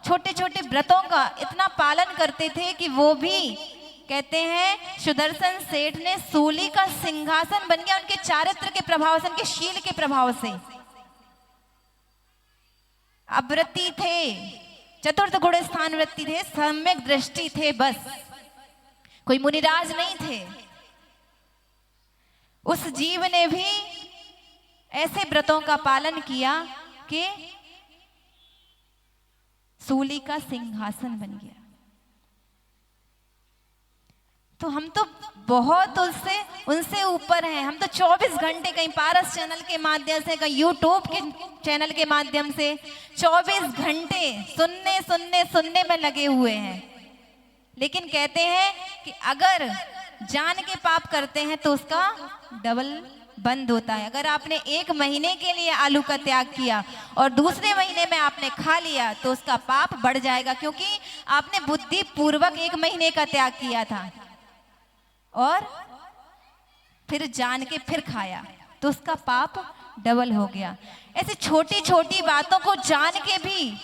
छोटे छोटे व्रतों का इतना पालन करते थे कि वो भी कहते हैं सुदर्शन सेठ ने सूली का सिंहासन बन गया उनके चारित्र के प्रभाव से, उनके शील के प्रभाव से। अव्रती थे, चतुर्थ गुण स्थान वृत्ति थे, सम्यक दृष्टि थे, बस कोई मुनिराज नहीं थे। उस जीव ने भी ऐसे व्रतों का पालन किया कि सूली का सिंहासन बन गया। तो हम तो बहुत उनसे ऊपर हैं। हम तो 24 घंटे कहीं पारस चैनल के माध्यम से, कहीं यूट्यूब के चैनल के माध्यम से 24 घंटे सुनने में लगे हुए हैं। लेकिन कहते हैं कि अगर जान के पाप करते हैं तो उसका डबल बंद होता है। अगर आपने 1 महीने के लिए आलू का त्याग किया और दूसरे महीने में आपने खा लिया तो उसका पाप बढ़ जाएगा, क्योंकि आपने बुद्धि पूर्वक 1 महीने का त्याग किया था और फिर जान के फिर खाया तो उसका पाप डबल हो गया। ऐसी छोटी छोटी बातों को जान के भी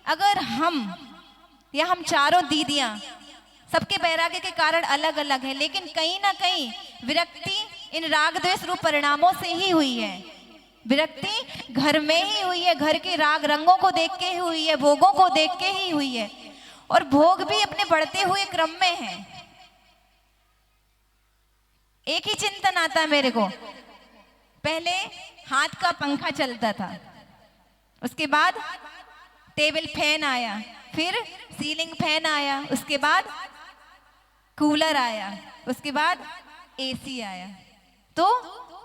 अगर हम चारों दीदियां, सबके वैराग्य के कारण अलग अलग हैं, लेकिन कहीं ना कहीं विरक्ति इन राग द्वेष रूप परिणामों से ही हुई है। विरक्ति घर में ही हुई है, घर के राग रंगों को देख के ही हुई है, भोगों को देख के ही हुई है, और भोग भी अपने बढ़ते हुए क्रम में है। एक ही चिंतन आता है मेरे को, पहले हाथ का पंखा चलता था, उसके बाद टेबल फैन आया, फिर सीलिंग फैन आया, उसके बाद कूलर आया, उसके बाद एसी आया। तो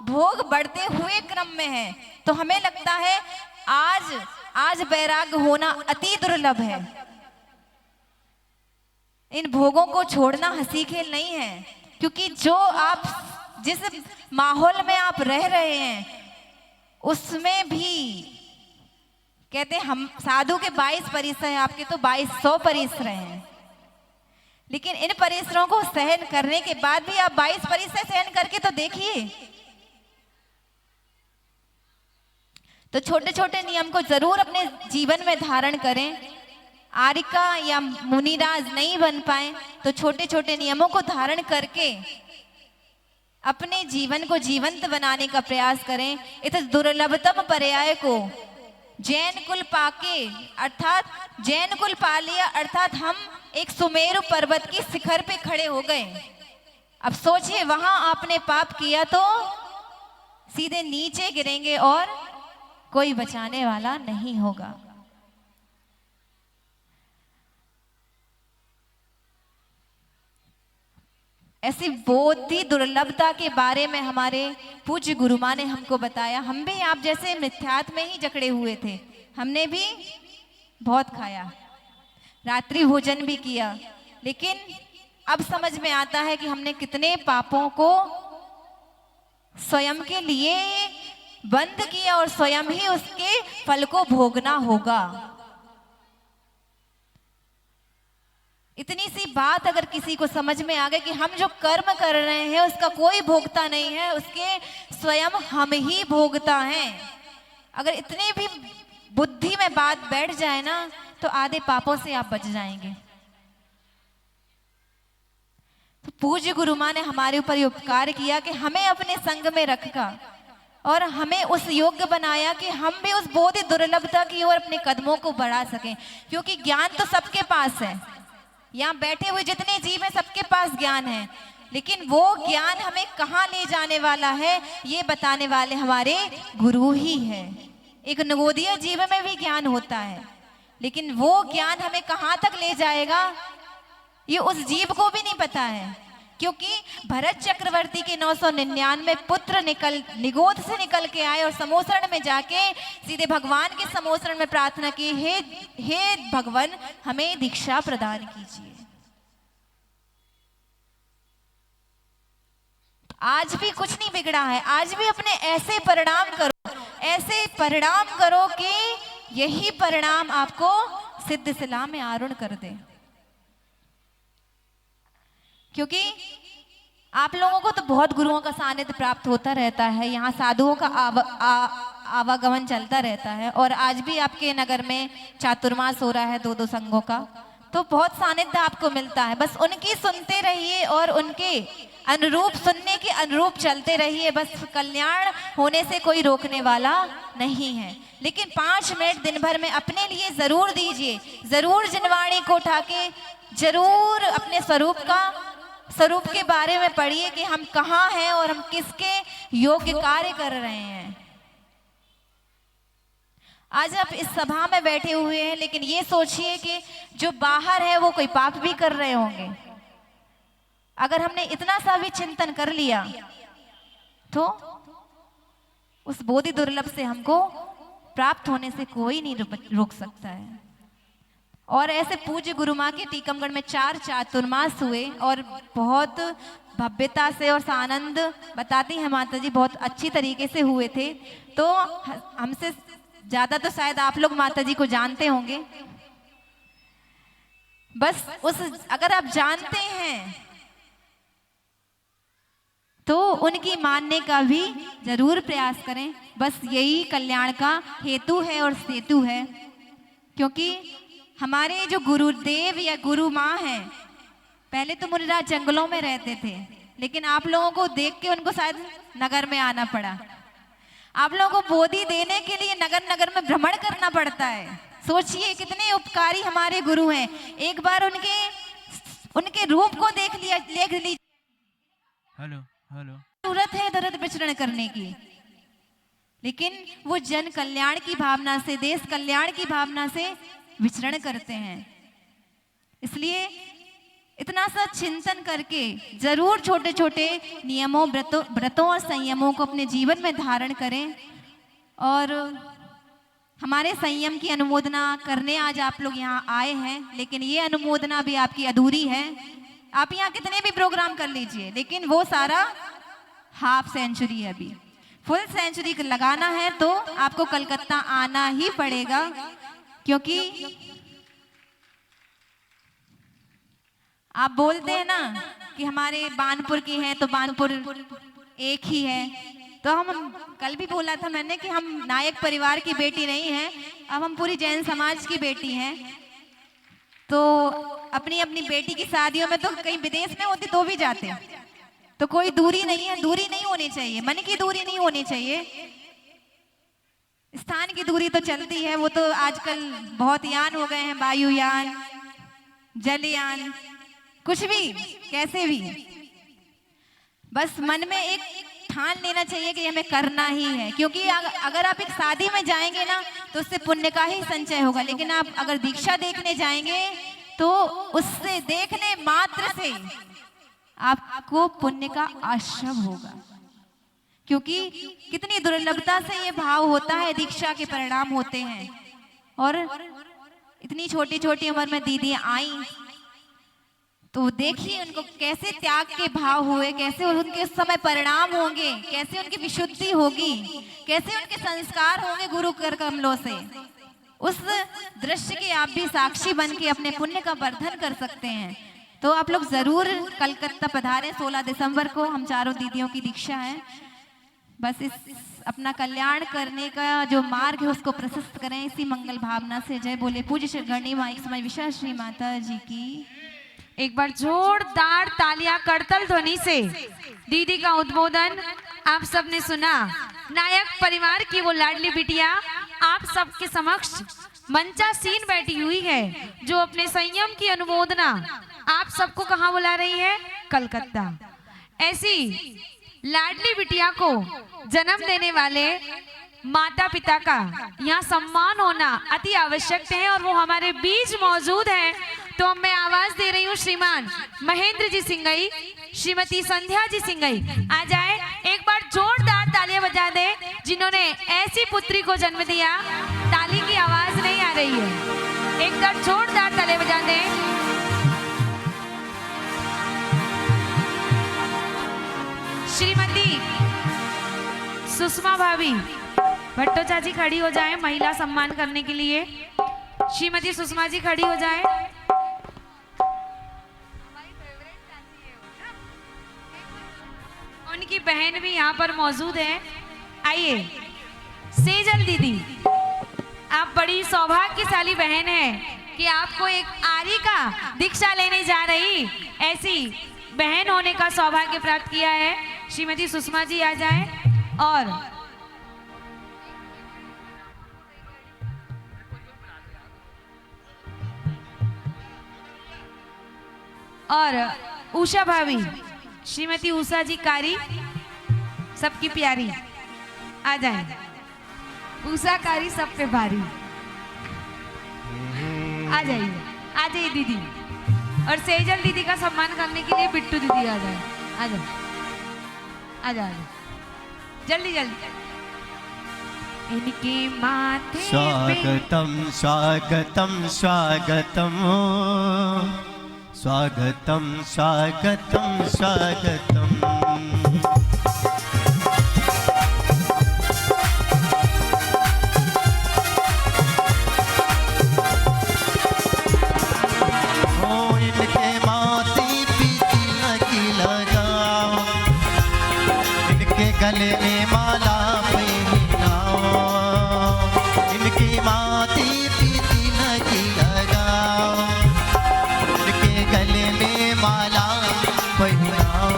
भोग बढ़ते हुए क्रम में है। तो हमें लगता है आज वैराग्य होना अति दुर्लभ है। इन भोगों को छोड़ना हंसी खेल नहीं है, क्योंकि जो आप जिस माहौल में आप रह रहे हैं उसमें भी कहते हैं हम साधु के 22 परिसर हैं, आपके तो 2200 परिसर हैं, लेकिन इन परिसरों को सहन करने के बाद भी आप 22 परिसर सहन करके तो देखिए। तो छोटे छोटे नियम को जरूर अपने जीवन में धारण करें। आर्यिका या मुनिराज नहीं बन पाए तो छोटे छोटे नियमों को धारण करके अपने जीवन को जीवंत बनाने का प्रयास करें। इस दुर्लभतम पर्याय को जैन कुल पाके, अर्थात जैन कुल पा लिया, अर्थात हम एक सुमेरु पर्वत की शिखर पे खड़े हो गए। अब सोचिए वहां आपने पाप किया तो सीधे नीचे गिरेंगे और कोई बचाने वाला नहीं होगा। ऐसी बोधि दुर्लभता के बारे में हमारे पूज्य गुरु माँ ने हमको बताया। हम भी आप जैसे मिथ्यात्व में ही जकड़े हुए थे, हमने भी बहुत खाया, रात्रि भोजन भी किया, लेकिन अब समझ में आता है कि हमने कितने पापों को स्वयं के लिए बंद किया और स्वयं ही उसके फल को भोगना होगा। इतनी सी बात अगर किसी को समझ में आ गई कि हम जो कर्म कर रहे हैं उसका कोई भोगता नहीं है, उसके स्वयं हम ही भोगता हैं, अगर इतनी भी बुद्धि में बात बैठ जाए ना तो आधे पापों से आप बच जाएंगे। तो पूज्य गुरु माँ ने हमारे ऊपर ये उपकार किया कि हमें अपने संग में रखा और हमें उस योग्य बनाया कि हम भी उस बोधि दुर्लभता की ओर अपने कदमों को बढ़ा सकें। क्योंकि ज्ञान तो सबके पास है, यहाँ बैठे हुए जितने जीव हैं सबके पास ज्ञान है, लेकिन वो ज्ञान हमें कहाँ ले जाने वाला है ये बताने वाले हमारे गुरु ही है। एक नवोदय जीव में भी ज्ञान होता है, लेकिन वो ज्ञान हमें कहाँ तक ले जाएगा ये उस जीव को भी नहीं पता है। क्योंकि भरत चक्रवर्ती के 999 पुत्र निगोद से निकल के आए और समोसरण में जाके सीधे भगवान के समोसरण में प्रार्थना की, हे भगवान हमें दीक्षा प्रदान कीजिए। आज भी कुछ नहीं बिगड़ा है, आज भी अपने ऐसे परिणाम करो कि यही परिणाम आपको सिद्ध सिला में आरूढ़ कर दे। क्योंकि आप लोगों को तो बहुत गुरुओं का सानिध्य प्राप्त होता रहता है, यहाँ साधुओं का आवागमन चलता रहता है, और आज भी आपके नगर में चातुर्मास हो रहा है 2-2 संघों का, तो बहुत सानिध्य आपको मिलता है। बस उनकी सुनते रहिए और उनके अनुरूप सुनने के अनुरूप चलते रहिए, बस कल्याण होने से कोई रोकने वाला नहीं है। लेकिन 5 मिनट दिन भर में अपने लिए जरूर दीजिए, जरूर जिनवाणी को उठा के जरूर अपने स्वरूप के बारे में पढ़िए कि हम कहाँ हैं और हम किसके योग्य कार्य कर रहे हैं। आज आप इस सभा में बैठे हुए हैं, लेकिन ये सोचिए कि जो बाहर है वो कोई पाप भी कर रहे होंगे, अगर हमने इतना सा भी चिंतन कर लिया तो उस बोधि दुर्लभ से हमको प्राप्त होने से कोई नहीं रोक सकता है। और ऐसे पूज्य गुरु माँ के टीकमगढ़ में 4 चातुर्मास हुए और बहुत भव्यता से और सानंद बताती हैं माता जी, बहुत अच्छी तरीके से हुए थे। तो हमसे ज्यादा तो शायद आप लोग माता जी को जानते होंगे। बस अगर आप जानते हैं तो उनकी मानने का भी जरूर प्रयास करें। बस यही कल्याण का हेतु है और सेतु है। क्योंकि हमारे जो गुरुदेव या गुरु माँ हैं, पहले तो मुनिराज जंगलों में रहते थे, लेकिन आप लोगों को देख के उनको शायद नगर में आना पड़ा। आप लोगों को बोधि देने के लिए नगर नगर में भ्रमण करना पड़ता है। सोचिए कितने उपकारी हमारे गुरु हैं। एक बार उनके रूप को देख लीजिए। Hello hello. जरूरत है दर्द विचरण करने की, लेकिन वो जन कल्याण की भावना से, देश कल्याण की भावना से विचरण करते हैं। इसलिए इतना सा चिंतन करके जरूर छोटे छोटे नियमों, व्रतों और संयमों को अपने जीवन में धारण करें। और हमारे संयम की अनुमोदना करने आज आप लोग यहाँ आए हैं, लेकिन ये अनुमोदना भी आपकी अधूरी है। आप यहाँ कितने भी प्रोग्राम कर लीजिए, लेकिन वो सारा हाफ सेंचुरी है। अभी फुल सेंचुरी लगाना है तो आपको कलकत्ता आना ही पड़ेगा। क्योंकि आप बोलते हैं ना कि हमारे बानपुर की हैं तो बानपुर एक ही है। तो हम कल भी बोला था मैंने कि हम नायक परिवार की बेटी नहीं है, अब हम पूरी जैन समाज की बेटी हैं। तो अपनी अपनी बेटी की शादियों में तो कहीं विदेश में होती तो भी जाते हैं। तो कोई दूरी नहीं है, दूरी नहीं होनी चाहिए, मन की दूरी नहीं होनी चाहिए। स्थान की दूरी तो चलती है, वो तो आजकल बहुत यान हो गए हैं, वायुयान, जलयान, कुछ भी कैसे भी। बस मन में एक ठान लेना चाहिए कि हमें करना ही है। क्योंकि अगर आप एक शादी में जाएंगे ना तो उससे पुण्य का ही संचय होगा, लेकिन आप अगर दीक्षा देखने जाएंगे तो उससे देखने मात्र से आपको पुण्य का आश्रम होगा। क्योंकि कितनी दुर्लभता से ये भाव होता है, दीक्षा के परिणाम होते हैं। और इतनी छोटी छोटी उम्र में दीदी आई तो देखिए उनको कैसे त्याग के भाव हुए, कैसे उनके उस समय परिणाम होंगे, कैसे उनकी विशुद्धि होगी, कैसे उनके संस्कार होंगे गुरु कर कमलों से। उस दृश्य के आप भी साक्षी बन के अपने पुण्य का वर्धन कर सकते हैं। तो आप लोग जरूर कलकत्ता पधारें। 16 दिसंबर को हम चारों दीदियों की दीक्षा है। बस इस अपना कल्याण करने का जो मार्ग है उसको प्रशस्त करें, इसी मंगल भावना से। जय बोले पूज्य श्री गणी माँ एक समय विशा श्री माता जी की। एक बार जोरदार तालियां करतल ध्वनि से दीदी का उद्बोधन आप सबने सुना। नायक परिवार की वो लाडली बिटिया आप सबके समक्ष मंचासीन बैठी हुई है, जो अपने संयम की अनुमोदना आप सबको कहाँ बुला रही है? कलकत्ता। ऐसी लाडली बिटिया को जन्म देने वाले माता पिता का यहाँ सम्मान होना अति आवश्यक है, और वो हमारे बीच मौजूद है। तो अब मैं आवाज दे रही हूँ श्रीमान महेंद्र जी सिंगई, श्रीमती संध्या जी सिंगई आ जाए। एक बार जोरदार तालियां बजा दे जिन्होंने ऐसी पुत्री को जन्म दिया। ताली की आवाज नहीं आ रही है, एक बार जोरदार तालियां बजा दे। श्रीमती सुषमा भाभी भट्टोचा जी खड़ी हो जाए महिला सम्मान करने के लिए। श्रीमती सुषमा जी खड़ी हो जाए। उनकी बहन भी यहाँ पर मौजूद है। आइए सेजल दीदी, आप बड़ी सौभाग्यशाली बहन है कि आपको एक आर्य का दीक्षा लेने जा रही ऐसी बहन होने का सौभाग्य प्राप्त किया है। श्रीमती सुषमा जी आ जाएं। और उषा भाभी, श्रीमती उषा जी कारी सबकी प्यारी आ जाए। उषा कारी सब पे भारी आ जाइए, आ जाइए दीदी। और सेजल दीदी का सम्मान करने के लिए बिट्टू दीदी आ जाए। आ जाओ आ जाओ जल्दी जल्दी। इनके माथे पे स्वागतम स्वागतम स्वागतम स्वागतम स्वागतम स्वागतम। गले में माला पहनाओ, इनकी माती पीती लगी लगाओ, इनके गले में माला पहनाओ।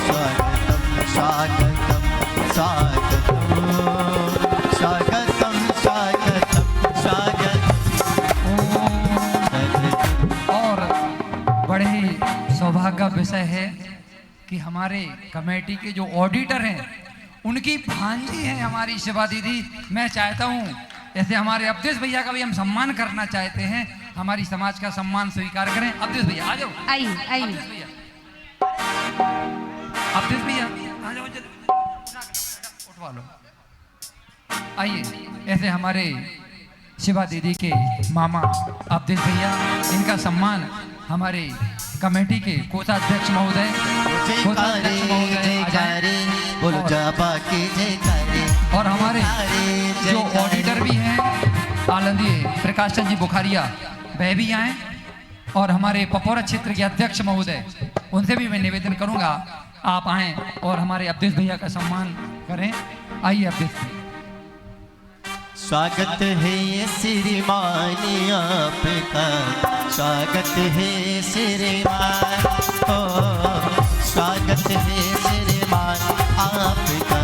स्वागतम स्वागतम स्वागतम स्वागतम स्वागतम स्वागतम। और बड़े ही सौभाग्य का विषय है कि हमारे कमेटी के जो ऑडिटर हैं उनकी भांजी हैं हमारी शिवा दीदी। मैं चाहता हूं ऐसे हमारे अवधेश भैया का भी हम सम्मान करना चाहते हैं, हमारी समाज का सम्मान स्वीकार करें। अवधेश भैया आ जाओ। आइए आइए अवधेश भैया आ जाओ, उठवा लो। आइए ऐसे हमारे शिवा दीदी के मामा अवधेश भैया, इनका सम्मान हमारे कमेटी के कोषाध्यक्ष महोदय बोलो जाबा की जयकारे। और हमारे जो ऑडिटर भी हैं आनंदीय प्रकाश चंद जी बुखारिया, वह भी आए। और हमारे पपौरा क्षेत्र के अध्यक्ष महोदय, उनसे भी मैं निवेदन करूंगा आप आएँ और हमारे अवधेश भैया का सम्मान करें। आइए अवधेश भैया। स्वागत है ये श्रीमान आपका, स्वागत है श्रीमान, ओ स्वागत है श्रीमान आपका,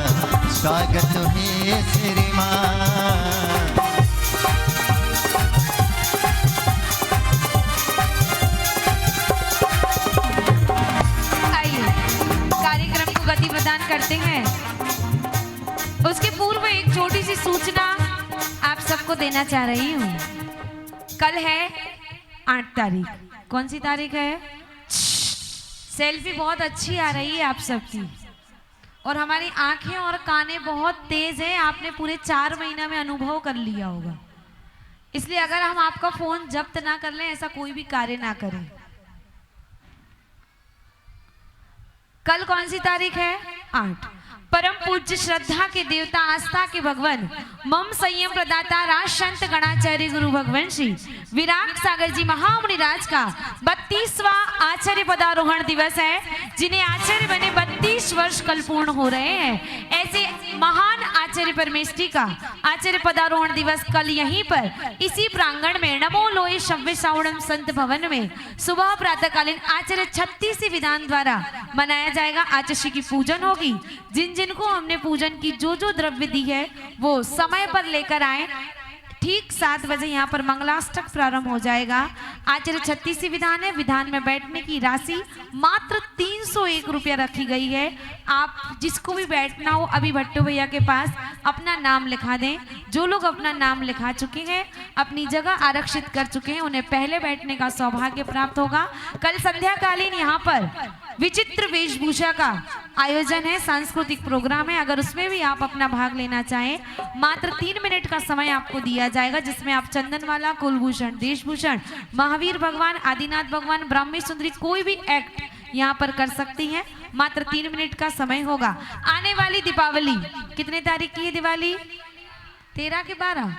स्वागत है श्रीमान। आइए कार्यक्रम को गति प्रदान करते हैं। उसके पूर्व एक छोटी सी सूचना आप सबको देना चाह रही हूँ। कल है 8 तारीख। कौन सी तारीख है? सेल्फी बहुत अच्छी आ रही है आप सबकी, और हमारी आंखें और कानें बहुत तेज हैं। आपने पूरे 4 महीना में अनुभव कर लिया होगा, इसलिए अगर हम आपका फोन जब्त ना कर लें, ऐसा कोई भी कार्य ना करें। कल कौन सी तारीख है? 8। परम पूज्य श्रद्धा के देवता, आस्था के भगवान, मम संयम प्रदाता राज संत गणाचार्य गुरु भगवान श्री विराग सागर जी महामुनि राज का 32वां आचार्य पदारोहण दिवस है, जिन्हें आचार्य बने 32 वर्ष कल पूर्ण हो रहे हैं। ऐसे महान आचार्य परमेष्ठी का आचार्य पदारोहण दिवस कल यहीं पर इसी प्रांगण में नमो लोए शव्य सावणम संत भवन में सुबह प्रातःकालीन आचार्य 36 विधान द्वारा मनाया जाएगा। आचार्य की पूजन होगी। जिन जिनको हमने पूजन की जो द्रव्य दी है वो समय पर लेकर आए। ठीक 7 बजे यहाँ पर मंगलाष्टक प्रारंभ हो जाएगा। आचार्य 36 विधान है। विधान में बैठने की राशि मात्र 301 रुपया रखी गई है। आप जिसको भी बैठना हो अभी भट्टू भैया के पास अपना नाम लिखा दें। जो लोग अपना नाम लिखा चुके हैं, अपनी जगह आरक्षित कर चुके हैं, उन्हें पहले बैठने का सौभाग्य प्राप्त होगा। कल संध्याकालीन यहाँ पर विचित्र वेशभूषा का आयोजन है, सांस्कृतिक प्रोग्राम है। अगर उसमें भी आप अपना भाग लेना चाहें, मात्र 3 मिनट का समय आपको दिया जाएगा, जिसमें आप चंदनवाला, कुलभूषण, देशभूषण, महावीर भगवान, आदिनाथ भगवान, ब्राह्मी सुंदरी कोई भी एक्ट यहाँ पर कर सकती हैं। मात्र 3 मिनट का समय होगा। आने वाली दीपावली कितने तारीख की है? दिवाली 13 के 12।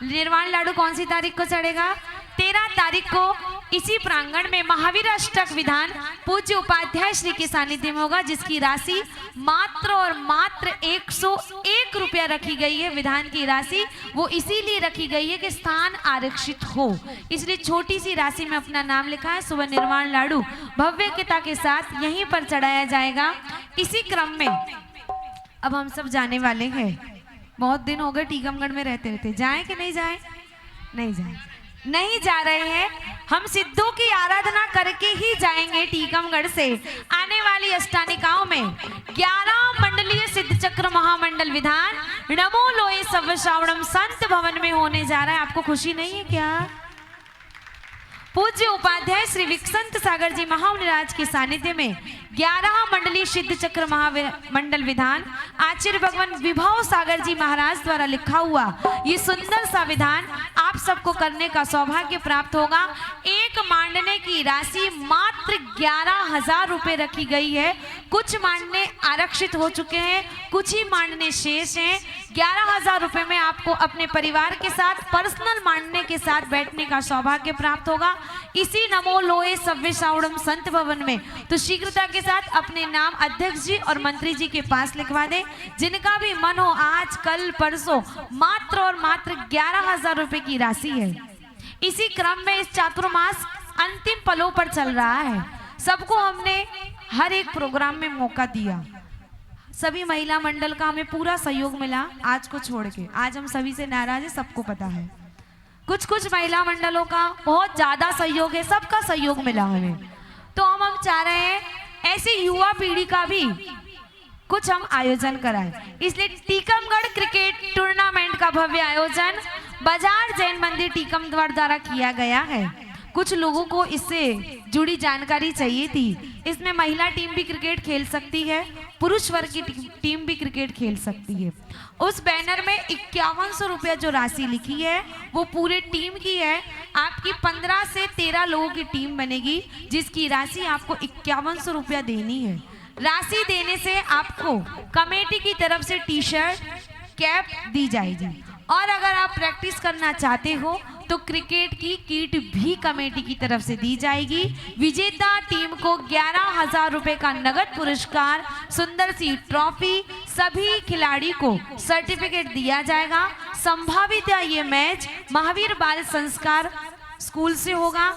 निर्वाण लाडू कौन सी तारीख को चढ़ेगा? 13 तारीख को इसी प्रांगण में महावीर अष्टक विधान पूज्य उपाध्याय श्री के सानिध्य में होगा, जिसकी राशि मात्र और मात्र 101 रुपया रखी गई है। विधान की राशि वो इसीलिए रखी गई है कि स्थान आरक्षित हो, इसलिए छोटी सी राशि में अपना नाम लिखा है। सुबह निर्वाण लाडू भव्यता के साथ यहीं पर चढ़ाया जाएगा। इसी क्रम में अब हम सब जाने वाले हैं। बहुत दिन हो गए टीकमगढ़ में रहते रहते। जाएं कि नहीं जाएं? नहीं जाएं, नहीं जा रहे हैं। हम सिद्धों की आराधना करके ही जाएंगे। टीकमगढ़ से आने वाली अष्टानिकाओं में 11 मंडलीय सिद्ध चक्र महामंडल विधान नमो लोए सव श्रावणम संत भवन में होने जा रहा है। आपको खुशी नहीं है क्या? पूज्य उपाध्याय श्री विकसंत सागर जी महामुनिराज के सानिध्य में 11 मंडलीय सिद्ध चक्र महामंडल विधान आचार्य भगवान विभव सागर जी महाराज द्वारा लिखा हुआ ये सुंदर सा विधान आप सबको करने का सौभाग्य प्राप्त होगा। एक मांडने की राशि मात्र 11,000 रुपए रखी गई है। कुछ मांडने आरक्षित हो चुके हैं, कुछ ही मांडने शेष हैं। 11,000 रुपए में आपको अपने परिवार के साथ पर्सनल मांडने के साथ बैठने का सौभाग्य प्राप्त होगा इसी नमो लोए सव्य साउडम संत भवन में। तो शीघ्रता के साथ अपने नाम अध्यक्ष जी और मंत्री जी के पास लिखवा दें। जिनका भी मन हो आज कल परसों मात्र और मात्र 11,000 रुपए की राशि है। इसी क्रम में इस चातुर्मास अंतिम पलों पर चल रहा है। सबको हमने हर एक प्रोग्राम में मौका दिया। सभी महिला मंडल का हमें पूरा सहयोग मिला आज को छोड़ के। आज हम सभी से नाराज है, सबको पता है। कुछ महिला मंडलों का बहुत ज्यादा सहयोग है, सबका सहयोग मिला हमें। तो हम चाह रहे हैं ऐसे युवा पीढ़ी का भी कुछ हम आयोजन कराएं। इसलिए टीकमगढ़ क्रिकेट टूर्नामेंट का भव्य आयोजन बाजार जैन मंदिर टीकमगढ़ द्वारा किया गया है। कुछ लोगों को इससे जुड़ी जानकारी चाहिए थी। इसमें महिला टीम भी क्रिकेट खेल सकती है, पुरुष वर्ग की टीम भी क्रिकेट खेल सकती है। उस बैनर में 5100 रुपया जो राशि लिखी है वो पूरे टीम की है। आपकी 15 से 13 लोगों की टीम बनेगी जिसकी राशि आपको 5100 रुपया देनी है। राशि देने से आपको कमेटी की तरफ से टी शर्ट कैप दी जाएगी और अगर आप प्रैक्टिस करना चाहते हो तो क्रिकेट की किट भी कमेटी की तरफ से दी जाएगी। विजेता टीम को 11,000 रुपए का नगद पुरस्कार, सुंदर सी ट्रॉफी, सभी खिलाड़ी को सर्टिफिकेट दिया जाएगा। संभावित ये मैच महावीर बाल संस्कार स्कूल से होगा।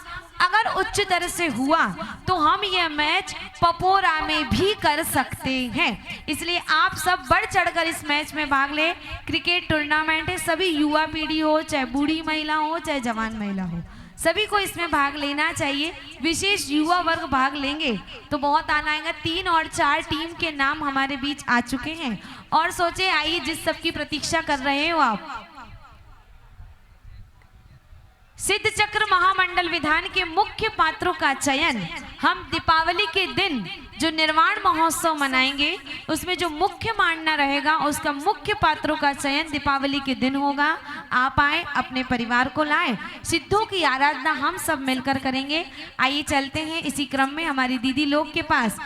अगर उच्च दर से हुआ तो हम यह मैच पपोरा में भी कर सकते हैं। इसलिए आप सब बढ़ चढ़कर इस मैच में भाग ले। क्रिकेट टूर्नामेंट है, सभी युवा पीढ़ी हो, चाहे बूढ़ी महिला हो, चाहे जवान महिला हो, सभी को इसमें भाग लेना चाहिए। विशेष युवा वर्ग भाग लेंगे तो बहुत आना आएगा। 3 और 4 टीम के नाम हमारे बीच आ चुके हैं और सोचे आइए जिस सबकी प्रतीक्षा कर रहे हो आप। सिद्ध चक्र महामंडल विधान के मुख्य पात्रों का चयन हम दीपावली के दिन जो निर्वाण महोत्सव मनाएंगे उसमें जो मुख्य मांडना रहेगा उसका मुख्य पात्रों का चयन दीपावली के दिन होगा। आप आए, अपने परिवार को लाएं। सिद्धों की आराधना हम सब मिलकर करेंगे। आइए चलते हैं इसी क्रम में हमारी दीदी लोग के पास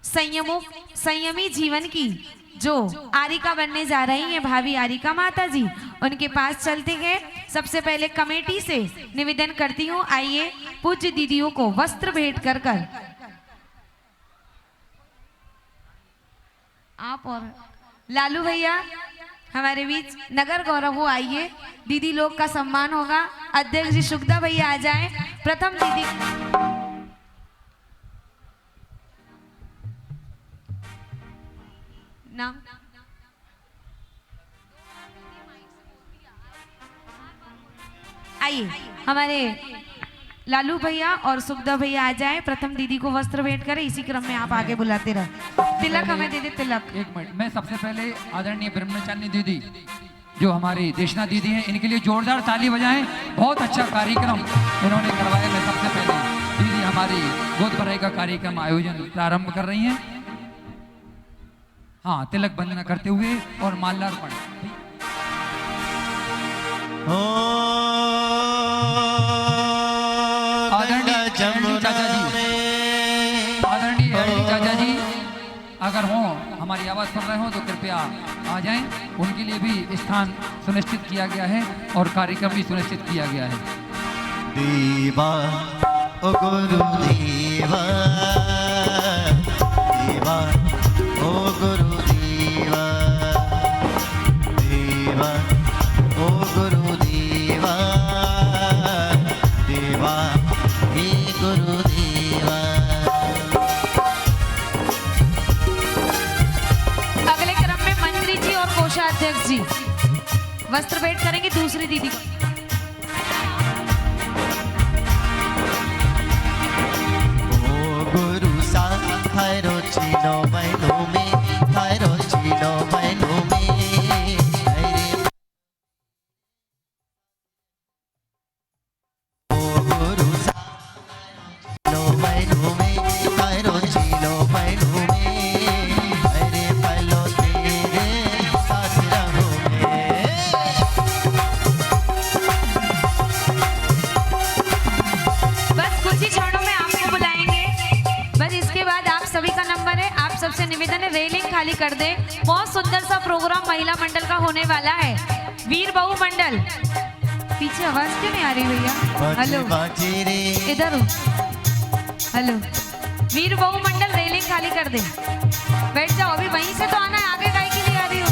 संयमी जीवन की जो आरिका बनने जा रही हैं भाभी आरिका माता जी, उनके पास चलते हैं। सबसे पहले कमेटी से निवेदन करती हूँ, आइए पूज्य दीदियों को वस्त्र भेंट कर आप और लालू भैया हमारे बीच नगर गौरव हो। आइए दीदी लोग का सम्मान होगा। अध्यक्ष जी सुखदा भैया आ जाए। प्रथम दीदी नाम आइए हमारे लालू भैया और सुखदा भैया आ जाए। प्रथम दीदी को वस्त्र भेंट करें। इसी क्रम में आप आगे बुलाते रहे। तिलक हमें दे दे। तिलक 1 मिनट। मैं सबसे पहले आदरणीय ब्रह्मचारिणी दीदी जो हमारी देशना दीदी हैं, इनके लिए जोरदार ताली बजाएं। बहुत अच्छा कार्यक्रम इन्होंने करवाया। मैं सबसे पहले दीदी हमारी गोद भराई का कार्यक्रम आयोजन प्रारंभ कर रही हैं। हाँ, तिलक वंदना करते हुए और माल्यार्पण। आदरणीय चाचा जी अगर हो हमारी आवाज सुन रहे हो तो कृपया आ जाएं। उनके लिए भी स्थान सुनिश्चित किया गया है और कार्यक्रम भी सुनिश्चित किया गया है। देवा ओ गुरु देवा, देवा ओ गुरु देवा, देवा ओ गुरु देवा, देवा हे गुरु देवा। अगले क्रम में मंत्री जी और कोषाध्यक्ष जी वस्त्र भेंट करेंगे दूसरी दीदी। गुरु सा थारो चीनो मैनो में, थारो चीनो मैनो में, ओ गुरु खाली कर दे। बहुत सुंदर सा प्रोग्राम महिला मंडल का होने वाला है। वीर बहु मंडल, पीछे आवाज क्यों नहीं आ रही भैया? हेलो बाजी रे इधर हो। हेलो, वीर बहु मंडल रेलिंग खाली कर दे। बैठ जाओ, अभी वहीं से तो आना है, आगे काहे के लिए आ रही हो?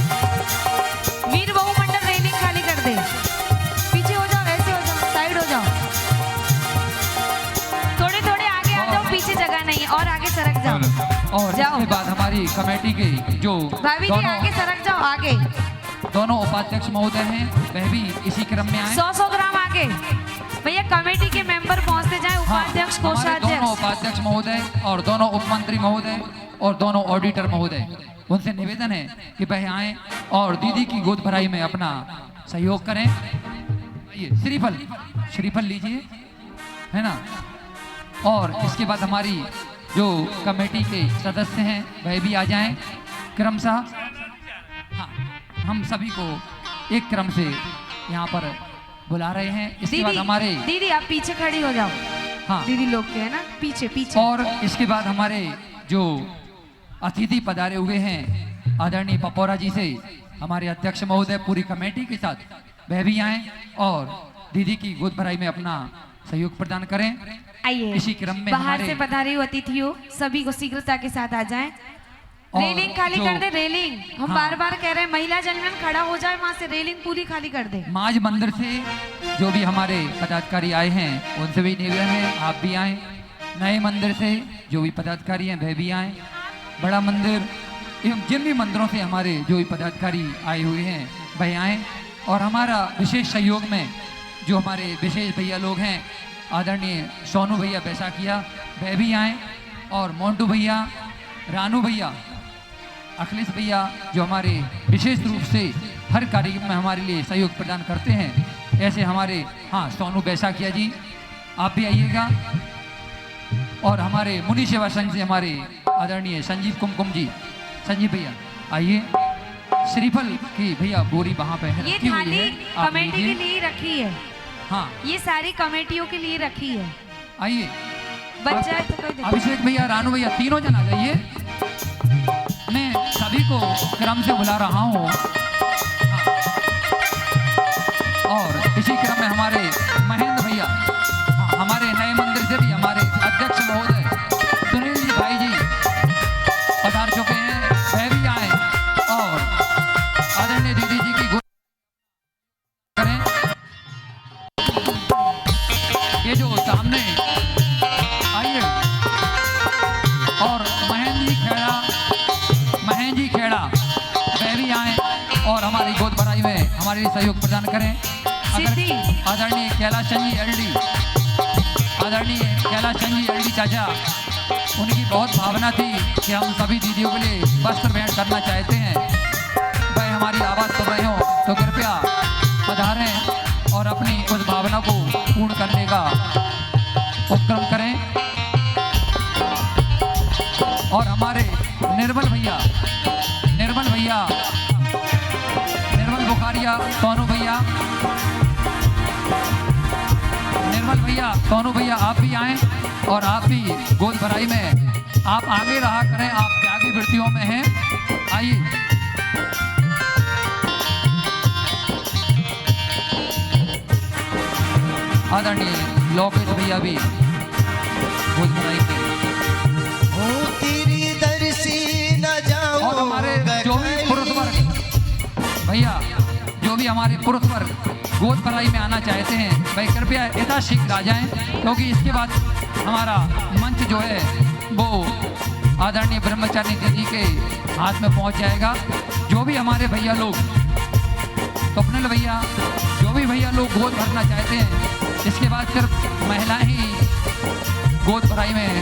वीर बहु मंडल रेलिंग खाली कर दे। पीछे हो जाओ, ऐसे हो जाओ, साइड हो जाओ, थोड़े थोड़े आगे आ जाओ, पीछे जगह नहीं है, और आगे सरक जाओ। और जाओ। इसके बाद हमारी कमेटी के जो भाभी जी आगे सरक जाओ, आगे दोनों उपाध्यक्ष महोदय हैं वह भी इसी क्रम में आए। 100 ग्राम आगे भैया, कमेटी के मेंबर पहुंचते जाए, उपाध्यक्ष हमारे दोनों कोषाध्यक्ष। उपाध्यक्ष महोदय और दोनों उपमंत्री महोदय और दोनों ऑडिटर महोदय, उनसे निवेदन है कि वह आए और दीदी की गोद भराई में अपना सहयोग करें। आइए, श्रीफल लीजिए, है ना। और इसके बाद हमारी जो कमेटी के सदस्य हैं वह भी आ जाएं क्रमशः। हाँ, हम सभी को एक क्रम से यहाँ पर बुला रहे हैं। इसके बाद हमारे दीदी आप पीछे खड़ी हो जाओ। हाँ, दीदी लोग के है ना, पीछे पीछे। और इसके बाद हमारे जो अतिथि पधारे हुए हैं आदरणीय पपौरा जी से हमारे अध्यक्ष महोदय पूरी कमेटी के साथ वह भी आए और दीदी की गोद भराई में अपना सहयोग प्रदान करें। आइए, इसी क्रम में बाहर हमारे से पधारे हुए अतिथियों सभी को शीघ्रता के साथ आ जाएं। और रेलिंग खाली जो- कर दे, रेलिंग हम हाँ। बार बार कह रहे हैं, महिला जनगण खड़ा हो जाए वहां से, रेलिंग पूरी खाली कर दे। माज मंदिर से जो भी हमारे पदाधिकारी आए हैं उनसे भी निवेदन है आप भी आए। नए मंदिर से जो भी पदाधिकारी हैं वह भी आए। बड़ा मंदिर एवं जिन भी मंदिरों से हमारे जो भी पदाधिकारी आए हुए हैं वह आए। और हमारा विशेष सहयोग में जो हमारे विशेष भैया लोग हैं आदरणीय सोनू भैया बैसाखिया वह भी आए, और मोन्टू भैया, रानू भैया, अखिलेश भैया जो हमारे विशेष रूप से हर कार्यक्रम में हमारे लिए सहयोग प्रदान करते हैं। ऐसे हमारे हाँ सोनू बैसाखिया जी आप भी आइएगा। और हमारे मुनि सेवा संघ से हमारे आदरणीय संजीव कुमकुम जी, संजीव भैया आइए। श्रीफल की भैया बोरी वहाँ पे है, ये रखी हुई थाली है, आप कमेटी के लीजिए। लिए रखी है, हाँ ये सारी कमेटियों के लिए रखी है। आइए। बच जाए तो कोई दिक्कत अभिषेक भैया, रानू भैया, तीनों जन आ जाइए। मैं सभी को क्रम से बुला रहा हूँ। हाँ। और इसी क्रम में हमारे महेंद्र भैया, हाँ, हमारे नए मंदिर से भी हमारे अध्यक्ष महोदय सुनील जी भाई जी पधार चुके हैं, वह भी आए और आदरणीय दीदी जी की गोद करें। ये जो सामने आइए, और महेंद्र जी खेड़ा वह भी आए और हमारी गोद भराई में हमारे लिए सहयोग प्रदान करें। सिद्धि। आदरणीय कैलाश चंद जी एलडी, आदरणीय कैलाश चंद जी एलडी चाचा, उनकी बहुत भावना थी कि हम सभी दीदियों के लिए वस्त्र भेंट करना चाहते हैं। वह हमारी आवाज़ सुन रहे हो तो कृपया पधारें और अपनी उस भावना को पूर्ण करने का उपक्रम करें। और हमारे निर्मल भैया, निर्मल बुखारिया, सोनू भैया, निर्मल भैया, सोनू भैया आप भी आएं और आप भी गोद भराई में आप आगे रहा करें, आप त्यागी वृत्तियों में हैं। आइए। आदरणीय लोकेश भैया भी गोद भराई में। ओ तेरी दर्शी न जाऊं। और हमारे जो भी पुरुष वर्ग भैया, जो भी हमारे पुरुष वर्ग गोद भराई में आना चाहते हैं वह कृपया यथाशीघ्र आ जाएं, क्योंकि इसके बाद हमारा मंच जो है वो आदरणीय ब्रह्मचारी दीदी के हाथ में पहुंच जाएगा। जो भी हमारे भैया लोग, स्वप्निल भैया, जो भी भैया लोग गोद भरना चाहते हैं, इसके बाद सिर्फ महिलाएं ही गोद भराई में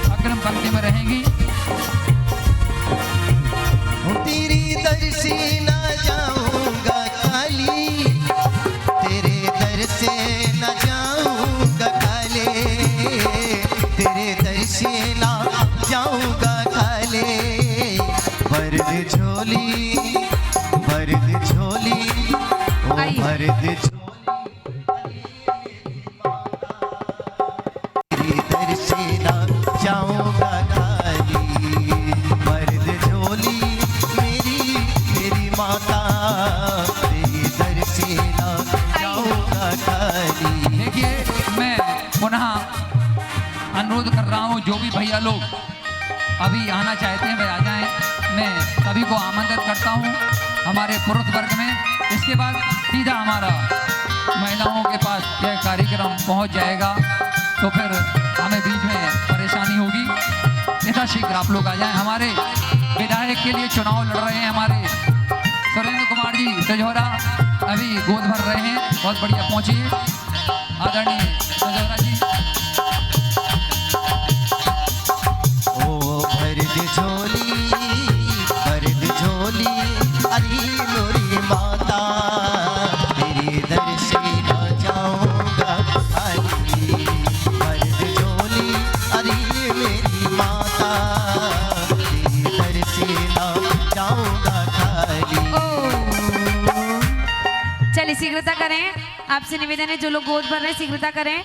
अग्रिम पंक्ति में रहेंगी। तेरी दर्शी न जाऊंगा खाली, तेरे दर से न जाऊंगा खाली, तेरे दर से न जाऊंगा खाली। भरद झोली, भरद झोली, ओ आइए। भरद झोली, तेरे दर से न जाऊंगा खाली, भरद झोली, जो भी भैया लोग अभी आना चाहते हैं वे आ जाएं। मैं सभी को आमंत्रित करता हूं हमारे पुरुष वर्ग में। इसके बाद सीधा हमारा महिलाओं के पास यह कार्यक्रम पहुंच जाएगा, तो फिर हमें बीच में परेशानी होगी। यथाशीघ्र आप लोग आ जाएं। हमारे विधायक के लिए चुनाव लड़ रहे हैं हमारे सुरेंद्र कुमार जी सजोरा, अभी गोद भर रहे हैं। बहुत बढ़िया पहुंचिए आदरणीय सजोरा जी। ओ भर दे झोली अरे मोरी माता, तेरे दर से न जाऊंगा खाली। भर दे झोली अरे मेरी माता, तेरे दर से न जाऊंगा खाली। चलिए शीघ्रता करें, आपसे निवेदन है जो लोग गोद भर रहे हैं शीघ्रता करें।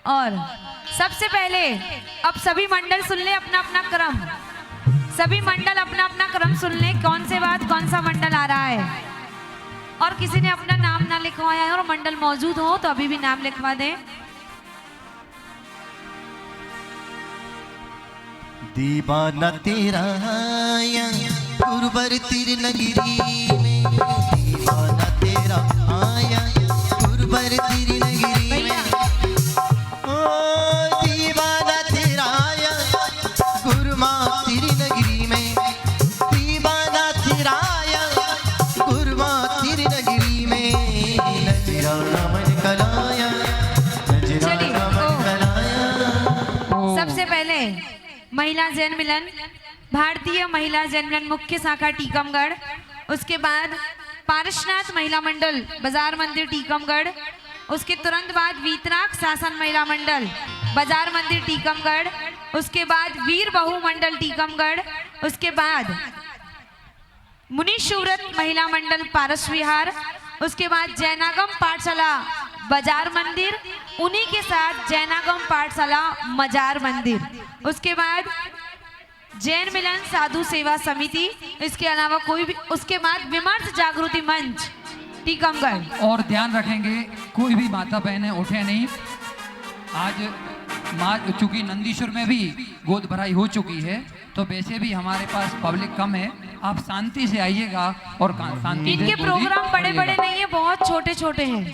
और सबसे पहले अब सभी मंडल सुन ले अपना अपना क्रम, सभी मंडल अपना अपना क्रम सुन ले, कौन से बाद कौन सा मंडल आ रहा है। और किसी ने अपना नाम ना लिखवाया है और मंडल मौजूद हो तो अभी भी नाम लिखवा दें। दीवाना तेरा आया गुरुबर तेरी नगरी में, दीवाना तेरा आया गुरुबर तेरी नगरी में। ओ दीवाना तेरा आया गुरुमा तेरी नगरी में, दीवाना तेरा आया गुरुमा तेरी नगरी में। नजराना मन कलाया, नजराना मन कलाया। सबसे पहले महिला जैन मिलन, भारतीय महिला जैन मिलन मुख्य शाखा टीकमगढ़, उसके बाद पारसनाथ महिला मंडल बाजार मंदिर टीकमगढ़, उसके तुरंत बाद वीतराग शासन महिला मंडल बाजार मंदिर टीकमगढ़, उसके बाद वीर बहु मंडल टीकमगढ़, उसके बाद मुनीशूरत महिला मंडल पारस विहार, उसके बाद जैनागम पाठशाला बाजार मंदिर, उन्हीं के साथ जैनागम पाठशाला मजार मंदिर, उसके बाद जैन मिलन साधु सेवा समिति, इसके अलावा कोई भी, उसके बाद विमर्श जागृति मंच टीकमगढ़। और ध्यान रखेंगे कोई भी माता बहनें उठे नहीं। आज चूंकि नंदीश्वर में भी गोद भराई हो चुकी है, तो वैसे भी हमारे पास पब्लिक कम है, आप शांति से आइएगा और शांति से इनके प्रोग्राम बड़े बड़े नहीं है, बहुत छोटे छोटे हैं,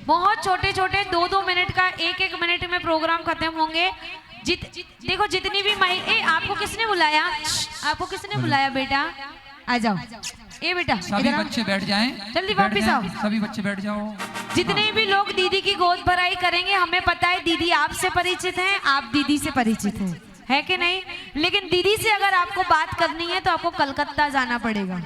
बहुत छोटे छोटे, 2-2 मिनट का, 1-1 मिनट में प्रोग्राम खत्म होंगे। देखो जितनी भी आपको किसने बुलाया, आपको किसने बुलाया बेटा, आ जाओ। ए बेटा सभी बच्चे बैठ जाएं, जल्दी वापस आओ, सभी बच्चे बैठ जाओ। जितने भी लोग दीदी की गोद भराई करेंगे, हमें पता है दीदी आपसे परिचित हैं, आप दीदी से परिचित हैं, है कि नहीं। लेकिन दीदी से अगर आपको बात करनी है तो आपको कलकत्ता जाना पड़ेगा।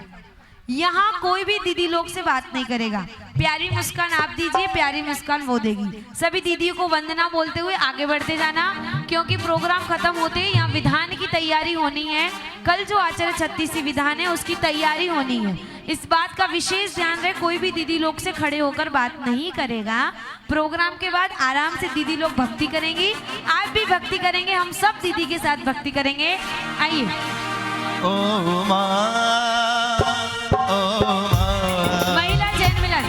यहाँ कोई भी दीदी लोग से बात नहीं करेगा। प्यारी मुस्कान आप दीजिए, प्यारी मुस्कान वो देगी। सभी दीदियों को वंदना बोलते हुए आगे बढ़ते जाना, क्योंकि प्रोग्राम खत्म होते ही यहाँ विधान की तैयारी होनी है। कल जो आचार्य 36 विधान है उसकी तैयारी होनी है। इस बात का विशेष ध्यान रहे, कोई भी दीदी लोग से खड़े होकर बात नहीं करेगा। प्रोग्राम के बाद आराम से दीदी लोग भक्ति करेंगी, आप भी भक्ति करेंगे, हम सब दीदी के साथ भक्ति करेंगे। आइए। ओ महिला जैन मिलन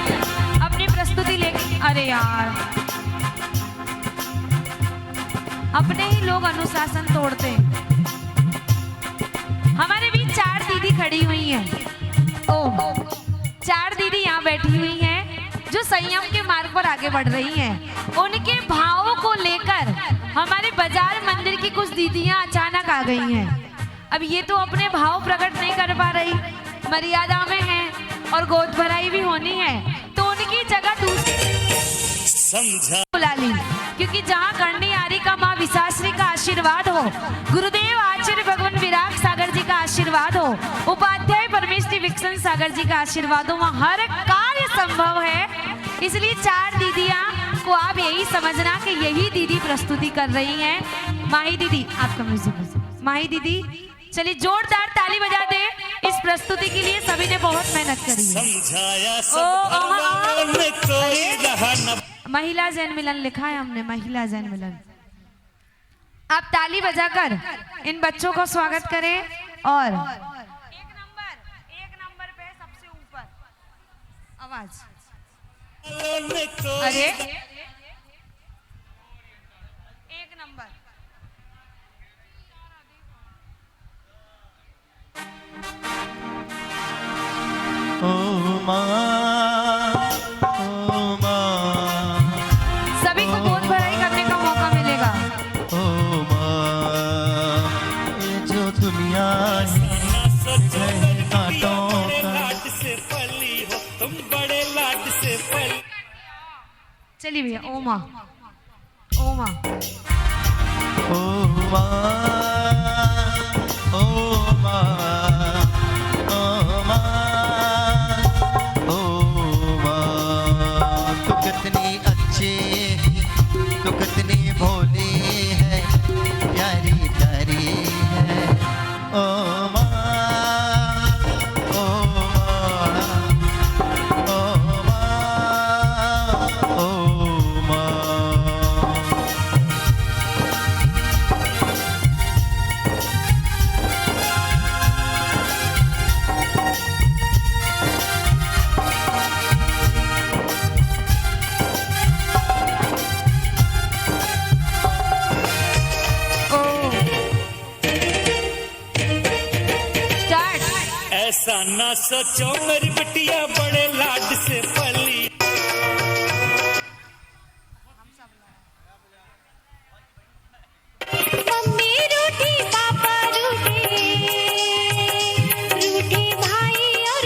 अपनी प्रस्तुति लेके, अरे यार अपने ही लोग अनुशासन तोड़ते हैं। हमारे बीच 4 दीदी खड़ी हुई हैं। ओ 4 दीदी यहाँ बैठी हुई हैं जो संयम के मार्ग पर आगे बढ़ रही हैं। उनके भावों को लेकर हमारे बाजार मंदिर की कुछ दीदियाँ अचानक आ गई हैं। अब ये तो अपने भाव प्रकट नहीं कर पा रही, मर्यादा में है और गोद भराई भी होनी है, तो उनकी जगह दूसरी बुला ली, क्योंकि जहाँ करनी आरी का माँ विशाश्री का आशीर्वाद हो, गुरुदेव आचार्य भगवान विराग सागर जी का आशीर्वाद हो, उपाध्याय परमेश्वरी विक्सन सागर जी का आशीर्वाद हो, वहाँ हर कार्य संभव है। इसलिए 4 दीदियाँ को आप यही समझना कि यही दीदी प्रस्तुति कर रही हैं। माही दीदी आपका म्यूजिक, माही दीदी चलिए जोरदार ताली बजा दे इस प्रस्तुति के लिए, सभी ने बहुत मेहनत करी है। महिला जैन मिलन लिखा है हमने, महिला जैन मिलन। आप ताली बजाकर इन बच्चों को स्वागत करें। और एक नंबर पे सबसे ऊपर आवाज, अरे 1 नंबर चलिए भैया ओमा ओमा ओ माँ ओ माँ ओ माँ ओ माँ तू कितनी अच्छी तू कितनी भोली है प्यारी प्यारी है ओ माँ ओ माँ ओ माँ ओ माँ स्टार्ट। ऐसा ना सोचो मेरी बिटिया बड़े लाड से पली। मम्मी रूठी पापा रूठे रूठे भाई और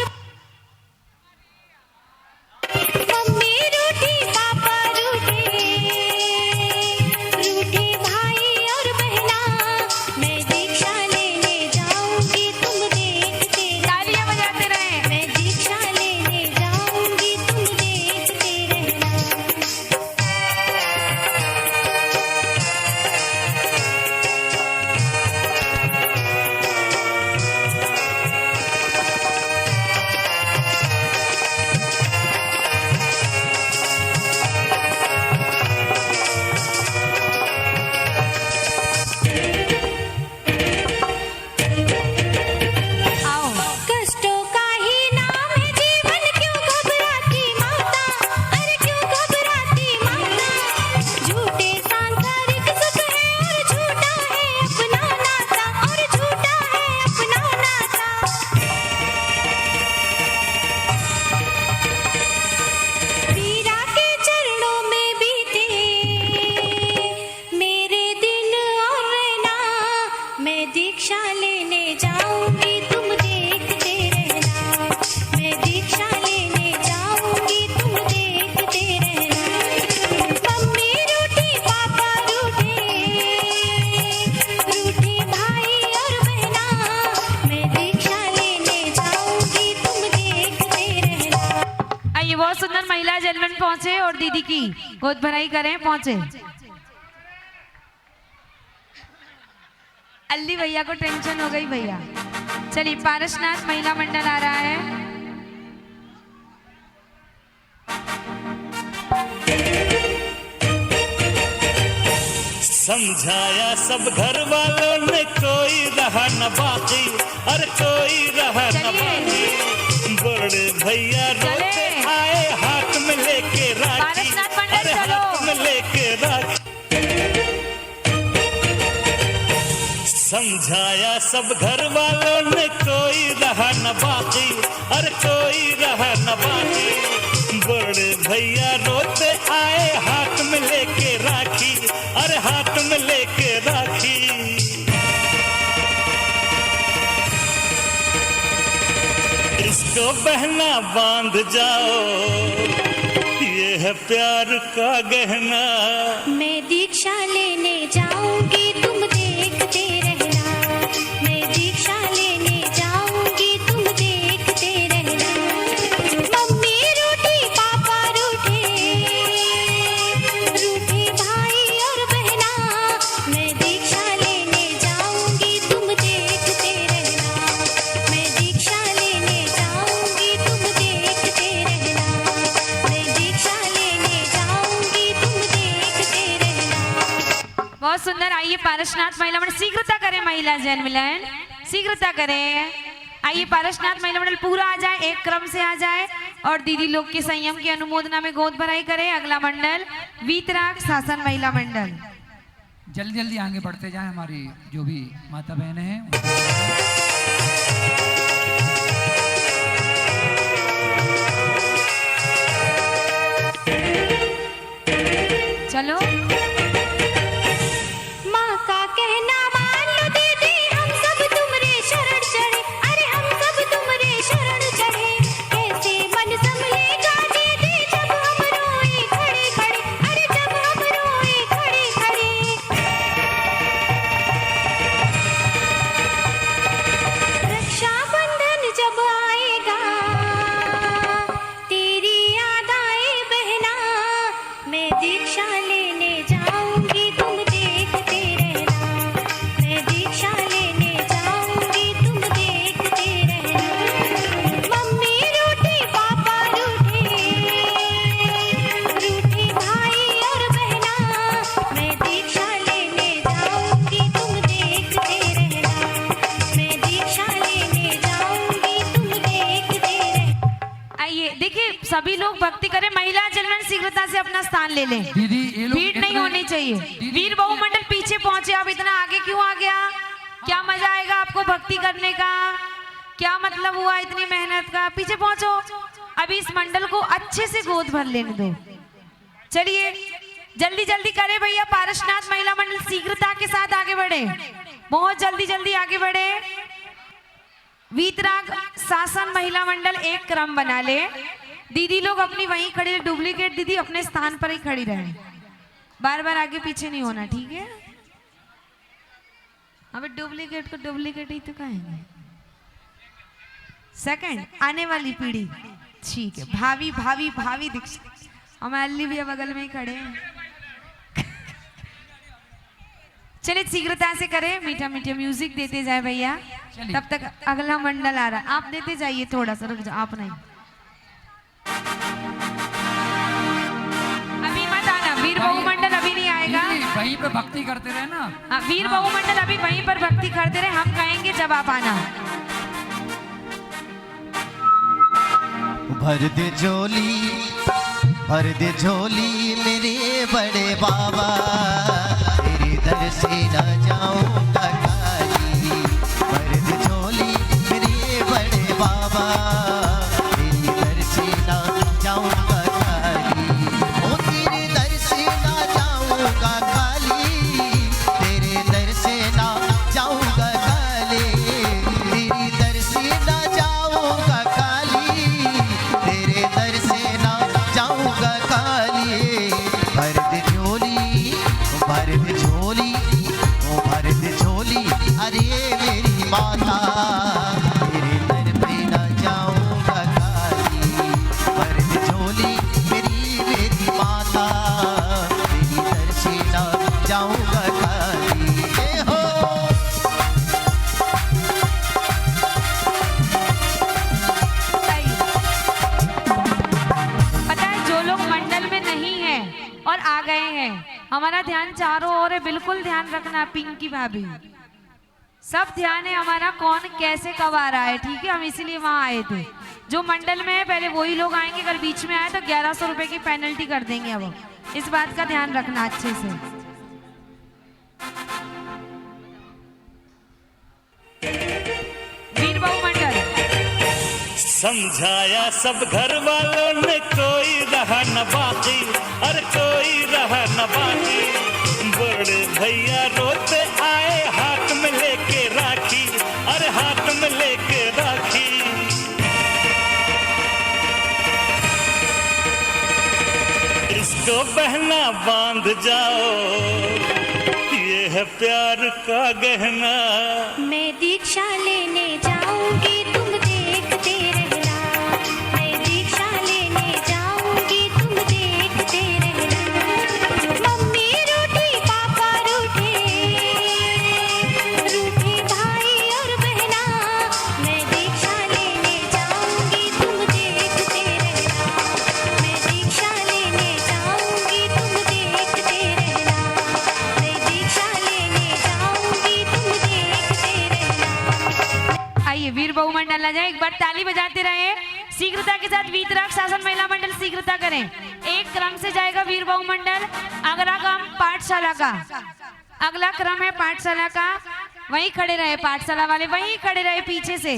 मम्मी रूठी पापा रूठे रूठे भाई और बहना मैं दीक्षा लेने जाऊंगी तुम देखते तालियां बजाते रहे। मैं दीक्षा लेने जाऊंगी तुम देखते रहना। आओ कष्टों का ही नाम है जीवन क्यों घबराती माता अरे क्यों घबराती माता झूठे सांसारिक सुख है और झूठा है अपना नाता और झूठा है अपना नाता वीरा के चरणों में बीते मेरे दिन और रहना मैं दीक्षा लेने जाऊंगी तुम देखते रहना। मैं दीक्षा लेने जाऊंगी तुम देखते रहना। मम्मी रूठी पापा रूठे रूठे भाई और बहना मैं दीक्षा लेने जाऊंगी तुम देखते रहना। आइए बहुत सुंदर महिला जन्मन पहुंचे और दीदी की गोद भराई करें पहुंचे। अल्ली भैया को टेंशन हो गई भैया। चलिए पारसनाथ महिला मंडल आ रहा है। समझाया सब घर वालों ने कोई रहा न बाकी और कोई रहा न बाकी। बड़े भैया रोते चले। आए हाथ में लेके राखी पारसनाथ मंडल अरे चलो। हाथ में लेके राखी। समझाया सब घर वालों ने कोई रहा न बाकी और कोई रहा न बाकी। बड़े भैया रोते आए हाथ में लेके राखी अरे हाथ में लेके राखी। इसको बहना बांध जाओ ये है प्यार का गहना। मैं दीक्षा लेने जाऊंगी तुम देखते रहना। मैं दीक्षा लेने जाऊंगी तुम देखते रहना। मम्मी रूठी पापा रूठे रूठे भाई और बहना मैं दीक्षा लेने जाऊंगी तुम देखते रहना। मैं दीक्षा लेने जाऊंगी तुम देखते रहना। मैं दीक्षा लेने जाऊंगी तुम देखते रहना। बहुत सुंदर। आइए पारसनाथ महिला मंडल शीघ्रता करें। महिला जन मिलन शीघ्रता करें। आइए पारसनाथ महिला मंडल पूरा आ जाए एक क्रम से आ जाए और दीदी लोग के संयम की अनुमोदना में गोद भराई करें। अगला मंडल वीतराग शासन महिला मंडल। जल्दी जल्दी आगे बढ़ते जाएं। हमारी जो भी माता बहनें हैं चलो माँ का कहना मान लो दीदी हम सब तुमरे शरण चढ़े। अरे हम सब तुमरे शरण चढ़े। कैसे मन संभलेगा दीदी जब हम रोए खड़े खड़े। दीक्षा लेने जाऊंगी तुम देखते रहना मैं दीक्षा लेने जाऊंगी तुम देखते रहना मम्मी रूठी पापा रूठे भाई और बहना मैं दीक्षा लेने जाऊंगी तुम देखते रहना मैं दीक्षा लेने जाऊंगी तुम देखते रहना। आइए देखिए सभी लोग भक्ति करें, महिला जलमन शीघ्रता से अपना स्थान ले लें। दीदी ये लोग भीड़ नहीं इतना- होनी चाहिए। दीदी- वीर बहुमंडल पीछे पहुंचे, अब इतना आगे क्यों आ गया? क्या मजा आएगा आपको भक्ति करने का? क्या मतलब हुआ इतनी मेहनत का? पीछे पहुंचो, अभी इस मंडल को अच्छे से गोद भर लेने दो। चलिए जल्दी जल्दी करें भैया, पारसनाथ महिला मंडल शीघ्रता के साथ आगे बढ़े, बहुत जल्दी जल्दी आगे बढ़े। वीतराग शासन महिला मंडल एक क्रम बना ले। दीदी लोग अपनी वहीं खड़ी रहे, डुप्लीकेट दीदी अपने स्थान पर ही खड़ी रहे, बार बार आगे पीछे नहीं होना, ठीक है? अबे डुप्लीकेट को डुप्लीकेट ही तो कहेंगे। सेकंड आने वाली पीढ़ी, ठीक है। भाभी भाभी भाभी दीक्षित, हमारे अल्ली भैया बगल में ही खड़े हैं। चलिए शीघ्रता से करें, मीठा मीठा म्यूजिक देते जाए भैया। चलिए। तब तक अगला मंडल आ रहा है, आप देते जाइए, थोड़ा सा रुक जाओ, आप नहीं। अभी मत आना, वीर बहुमंडल अभी नहीं आएगा। दीदी, वहीं पे भक्ति करते रहे ना। हाँ, वीर बहुमंडल अभी वहीं पर भक्ति करते रहे, हम कहेंगे जब आप आना। भर दे झोली मेरे बड़े बाबा, तेरे दर से न जाऊंगा खाली। भर दे झोली मेरे बड़े बाबा, तेरे दर से न जाऊंगा खाली। ओ तेरे दर से न जाऊंगा खाली, तेरे दर से न जाऊंगा खाली, तेरे दर से न जाऊंगा खाली, तेरे दर से न जाऊंगा खाली। भर दे झोली, भर दे झोली, ओ भर दे झोली, अरे मेरी माता, तेरे दर पे न जाऊंगा खाली। भर दे झोली मेरी माता, तेरी दर से न जाऊंगा खाली। ए हो सही। पता है जो लोग मंडल में नहीं है और आ गए हैं, हमारा ध्यान चारों ओर है, बिल्कुल ध्यान रखना। पिंकी भाभी सब ध्यान है हमारा, कौन कैसे कब आ रहा है, ठीक है? हम इसीलिए वहां आए थे। जो मंडल में है पहले वही लोग आएंगे, अगर बीच में आए तो 1100 रुपए की पेनल्टी कर देंगे। अब इस बात का ध्यान रखना अच्छे से। वीर बहुमंडल समझाया सब घर वालों ने, कोई रहा न बाकी, अरे कोई रहा न बाकी। बड़े भैया रोते आए, हाथ में लेके राखी, अरे हाथ में लेके राखी। इसको बहना बांध जाओ, ये है प्यार का गहना। मैं दीक्षा लेने जाऊंगी तुम देखते रहना मैं दीक्षा लेने जाऊंगी तुम देखते रहना मम्मी रूठी पापा रूठे भाई और बहना मैं दीक्षा लेने जाऊंगी तुम देखते रहना मैं दीक्षा लेने जाऊंगी तुम देखते रहना मैं दीक्षा लेने जाऊंगी तुम देखते रहना। आइए वीर बहुमंडल आ जाए, एक बार ताली बजाते रहे। शीघ्रता के साथ वीतराग शासन महिला मंडल शीघ्रता करें। एक क्रम से जाएगा वीर बहुमंडल। अगला क्रम पाठशाला का, अगला क्रम है पाठशाला का। वहीं खड़े रहे पाठशाला वाले, वहीं खड़े रहे पीछे से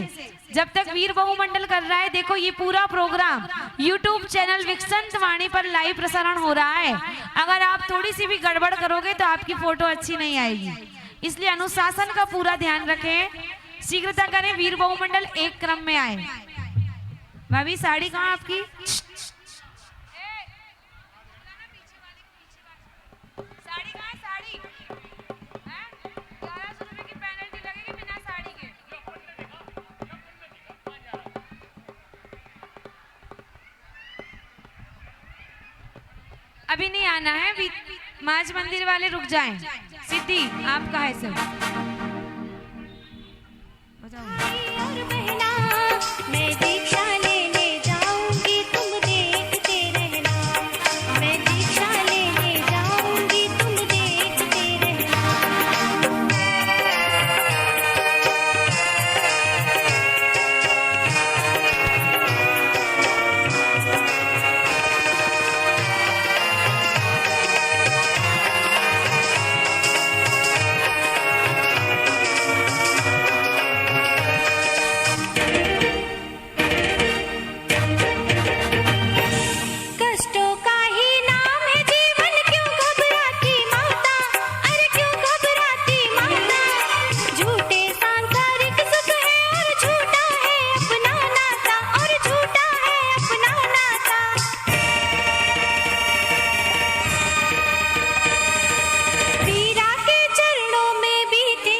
जब तक वीर बहुमंडल कर रहा है। देखो ये पूरा प्रोग्राम YouTube चैनल विकसंत वाणी पर लाइव प्रसारण हो रहा है। अगर आप थोड़ी सी भी गड़बड़ करोगे तो आपकी फोटो अच्छी नहीं आएगी, इसलिए अनुशासन का पूरा ध्यान रखें। शीघ्रता करें, वीर बहुमंडल एक क्रम में आए। भाभी साड़ी कहाँ आपकी? साड़ी कहाँ है? साड़ी 1100 रुपए की पेनल्टी लगेगी बिना साड़ी के। अभी नहीं आना है, अभी माज मंदिर वाले रुक जाएं। सिद्धि आपका है सर। और बहना मैं दीक्षा लेने जाऊंगी तुम देखते रहना मैं दीक्षा लेने जाऊंगी तुम देखते रहना कष्टों का ही नाम है जीवन क्यों घबराती माता अरे क्यों घबराती माता झूठे सांसारिक सुख है और झूठा है अपना नाता और झूठा है अपना नाता वीरा के चरणों में बीते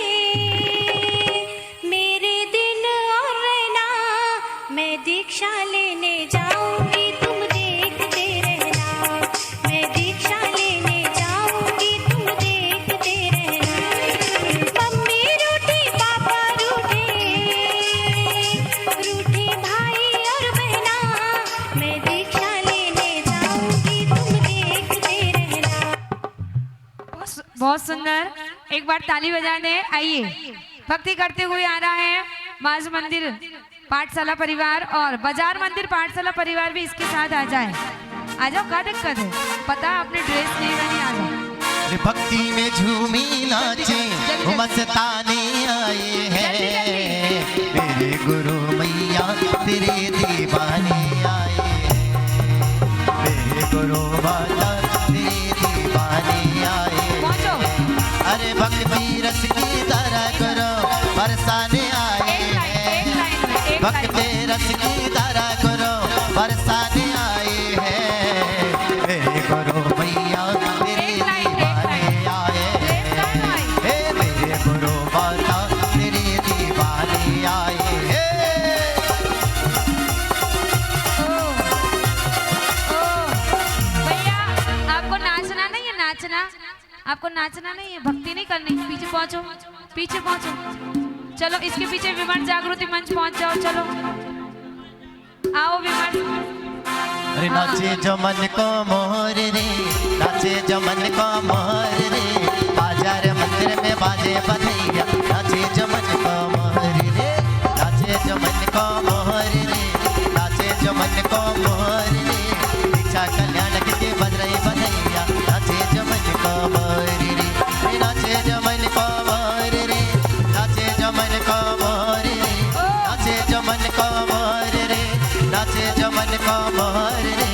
मेरे दिन और रहना मैं दीक्षा लेने जाऊंगी तुम देखते रहना मैं दीक्षा लेने जाऊंगी तुम देखते रहना मम्मी रूठी पापा रूठे रूठे भाई और बहना मैं दीक्षा लेने जाऊंगी तुम देखते रहना बहुत सुंदर, एक बार ताली बजा दें। आइए, भक्ति करते हुए आ रहा है माज मंदिर पाठशाला परिवार और बाजार मंदिर पाठशाला परिवार भी इसके साथ आ जाए। आ जाओ, क्या दिक्कत है? पता है आपने ड्रेस नहीं बनी, आ जाओ। अरे भक्ति में झूमी नाचे मस्ताने आए हैं मेरे गुरु मैया तेरे दीवाने आए हैं मेरे गुरु माता तेरे दीवाने आए हैं। पहुंचो। अरे भक्ति रस की तरह करो बरसाने आए हैं भक्ति रस की तरह करो बरसाने आए हैं मेरे गुरु मैया तेरे दीवाने आए हैं हे मेरे गुरु माता तेरे दीवाने आए हैं। भैया आपको नाचना नहीं है, नाचना आपको नाचना नहीं है, भक्ति नहीं करनी। पीछे पहुंचो, पीछे पहुंचो। चलो इसके पीछे विमल जागृति मंच पहुंच जाओ। चलो आओ विमल। अरे नाचे जो मन को मोर रे नाचे जो मन को मोर रे बाजार मंदिर में बाजे बधैया नाचे जो मन को मोर रे नाचे जो मन को मोर रे नाचे जो मन को मोर रे दीक्षा कल्याण के बज रहे बधैया नाचे जो मन को मोर रे नाचे जो मन को मोर रे नाचे जो मन को मोर रे नाचे जो मन को मोर रे नाचे जो मन को मोर रे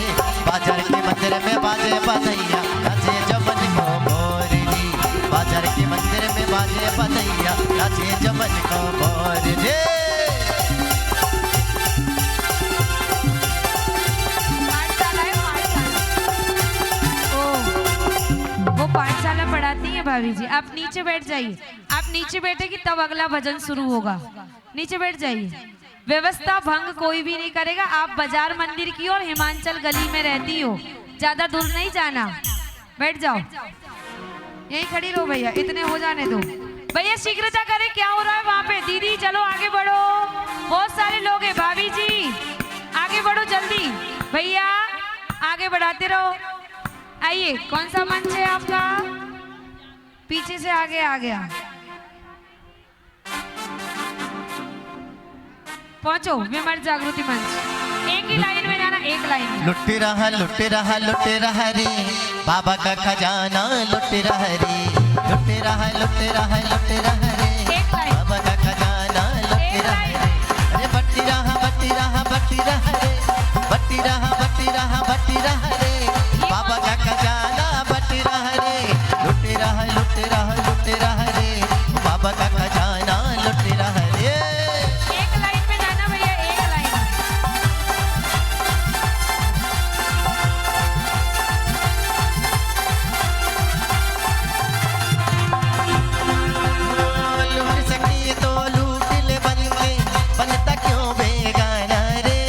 बाजार के मंदिर में बाजे बधैया नाचे जो मन को मोर रे बाजार के मंदिर में बाजे बधैया नाचे जो मन को मोर रे। पाठशाला है, पाठशाला। ओ, वो पाठशाला पढ़ाती है भाभी जी। आप नीचे बैठ जाइए, आप नीचे बैठेगी तब अगला भजन शुरू होगा। नीचे बैठ जाइए। व्यवस्था भंग कोई भी नहीं करेगा। आप बाजार मंदिर की और हिमांचल गली में रहती हो, ज्यादा दूर नहीं जाना। बैठ जाओ, यहीं खड़ी रहो भैया, इतने हो जाने दो भैया। शीघ्रता करें, क्या हो रहा है वहाँ पे? दीदी चलो आगे बढ़ो, बहुत सारे लोग हैं। भाभी जी आगे बढ़ो जल्दी, भैया आगे बढ़ाते रहो। आइए, कौन सा मंच है आपका? पीछे से आगे आ गया। पहुंचो विमल जागृति मंच। एक ही लाइन में जाना, एक लाइन में। लुट रहा रे बाबा का खजाना लुट रहा रे लुट रहा रे एक लाइन। बाबा का खजाना लुट रहा रे अरे बट्टी रहा रे बट्टी रहा रे बाबा का खजाना बट्टी रहा रे लुट रहा रे बाबा का खजाना लुट रहा रे। एक लाइन में जाना भैया, एक लाइन। लूट सकी तो लूट ले बनता क्यों बेगाना रे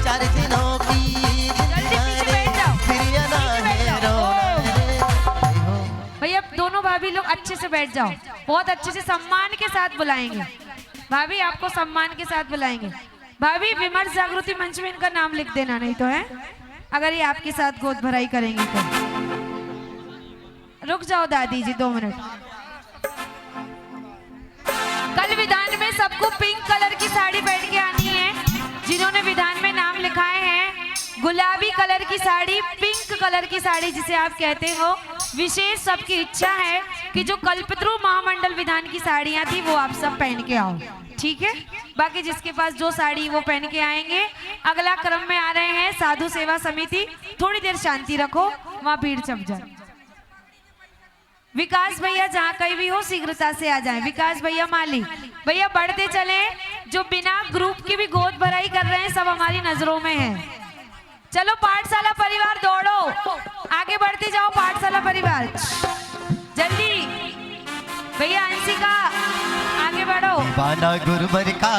चार दिनों की जल्दी पीछे बैठ जाओ। सभी लोग अच्छे से बैठ जाओ, बहुत अच्छे से सम्मान के साथ बुलाएंगे। भाभी आपको सम्मान के साथ बुलाएंगे। भाभी विमर्श जागृति मंच में इनका नाम लिख देना, नहीं तो है अगर ये आपके साथ गोद भराई करेंगी तो। रुक जाओ दादी जी 2 मिनट। कल विधान में सबको पिंक कलर की साड़ी पहन के आनी है। जिन्होंने विधान में नाम लिखाए हैं, गुलाबी कलर की साड़ी, पिंक कलर की साड़ी जिसे आप कहते हो, विशेष सबकी इच्छा है कि जो कल्पतरु महामंडल विधान की साड़ियां थी वो आप सब पहन के आओ, ठीक है। बाकी जिसके पास जो साड़ी वो पहन के आएंगे। अगला क्रम में आ रहे हैं साधु सेवा समिति। थोड़ी देर शांति रखो, वहां भीड़ चप जाए। विकास भैया जहाँ कहीं भी हो शीघ्रता से आ जाएं। विकास भैया, माली भैया बढ़ते चले। जो बिना ग्रुप की भी गोद भराई कर रहे हैं सब हमारी नजरों में है। चलो पाठशाला परिवार दौड़ो, आगे बढ़ते जाओ पाठशाला परिवार, जल्दी। भैया अंशिका आगे बढ़ो। दीवाना गुरुवर का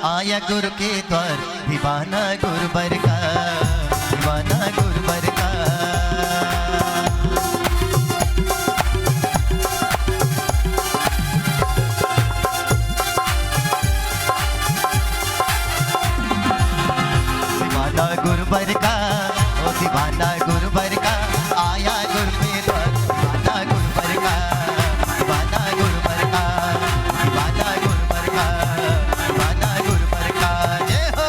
आया गुरु के द्वार, दीवाना गुरुवर का, दीवाना गुरुवर का। दीवाना गुरुवर का, ओ दीवाना गुरुवर का, आया गुरु के द्वार, दीवाना गुरुवर का, दीवाना गुरुवर का, दीवाना गुरुवर का, दीवाना गुरुवर का। जय हो।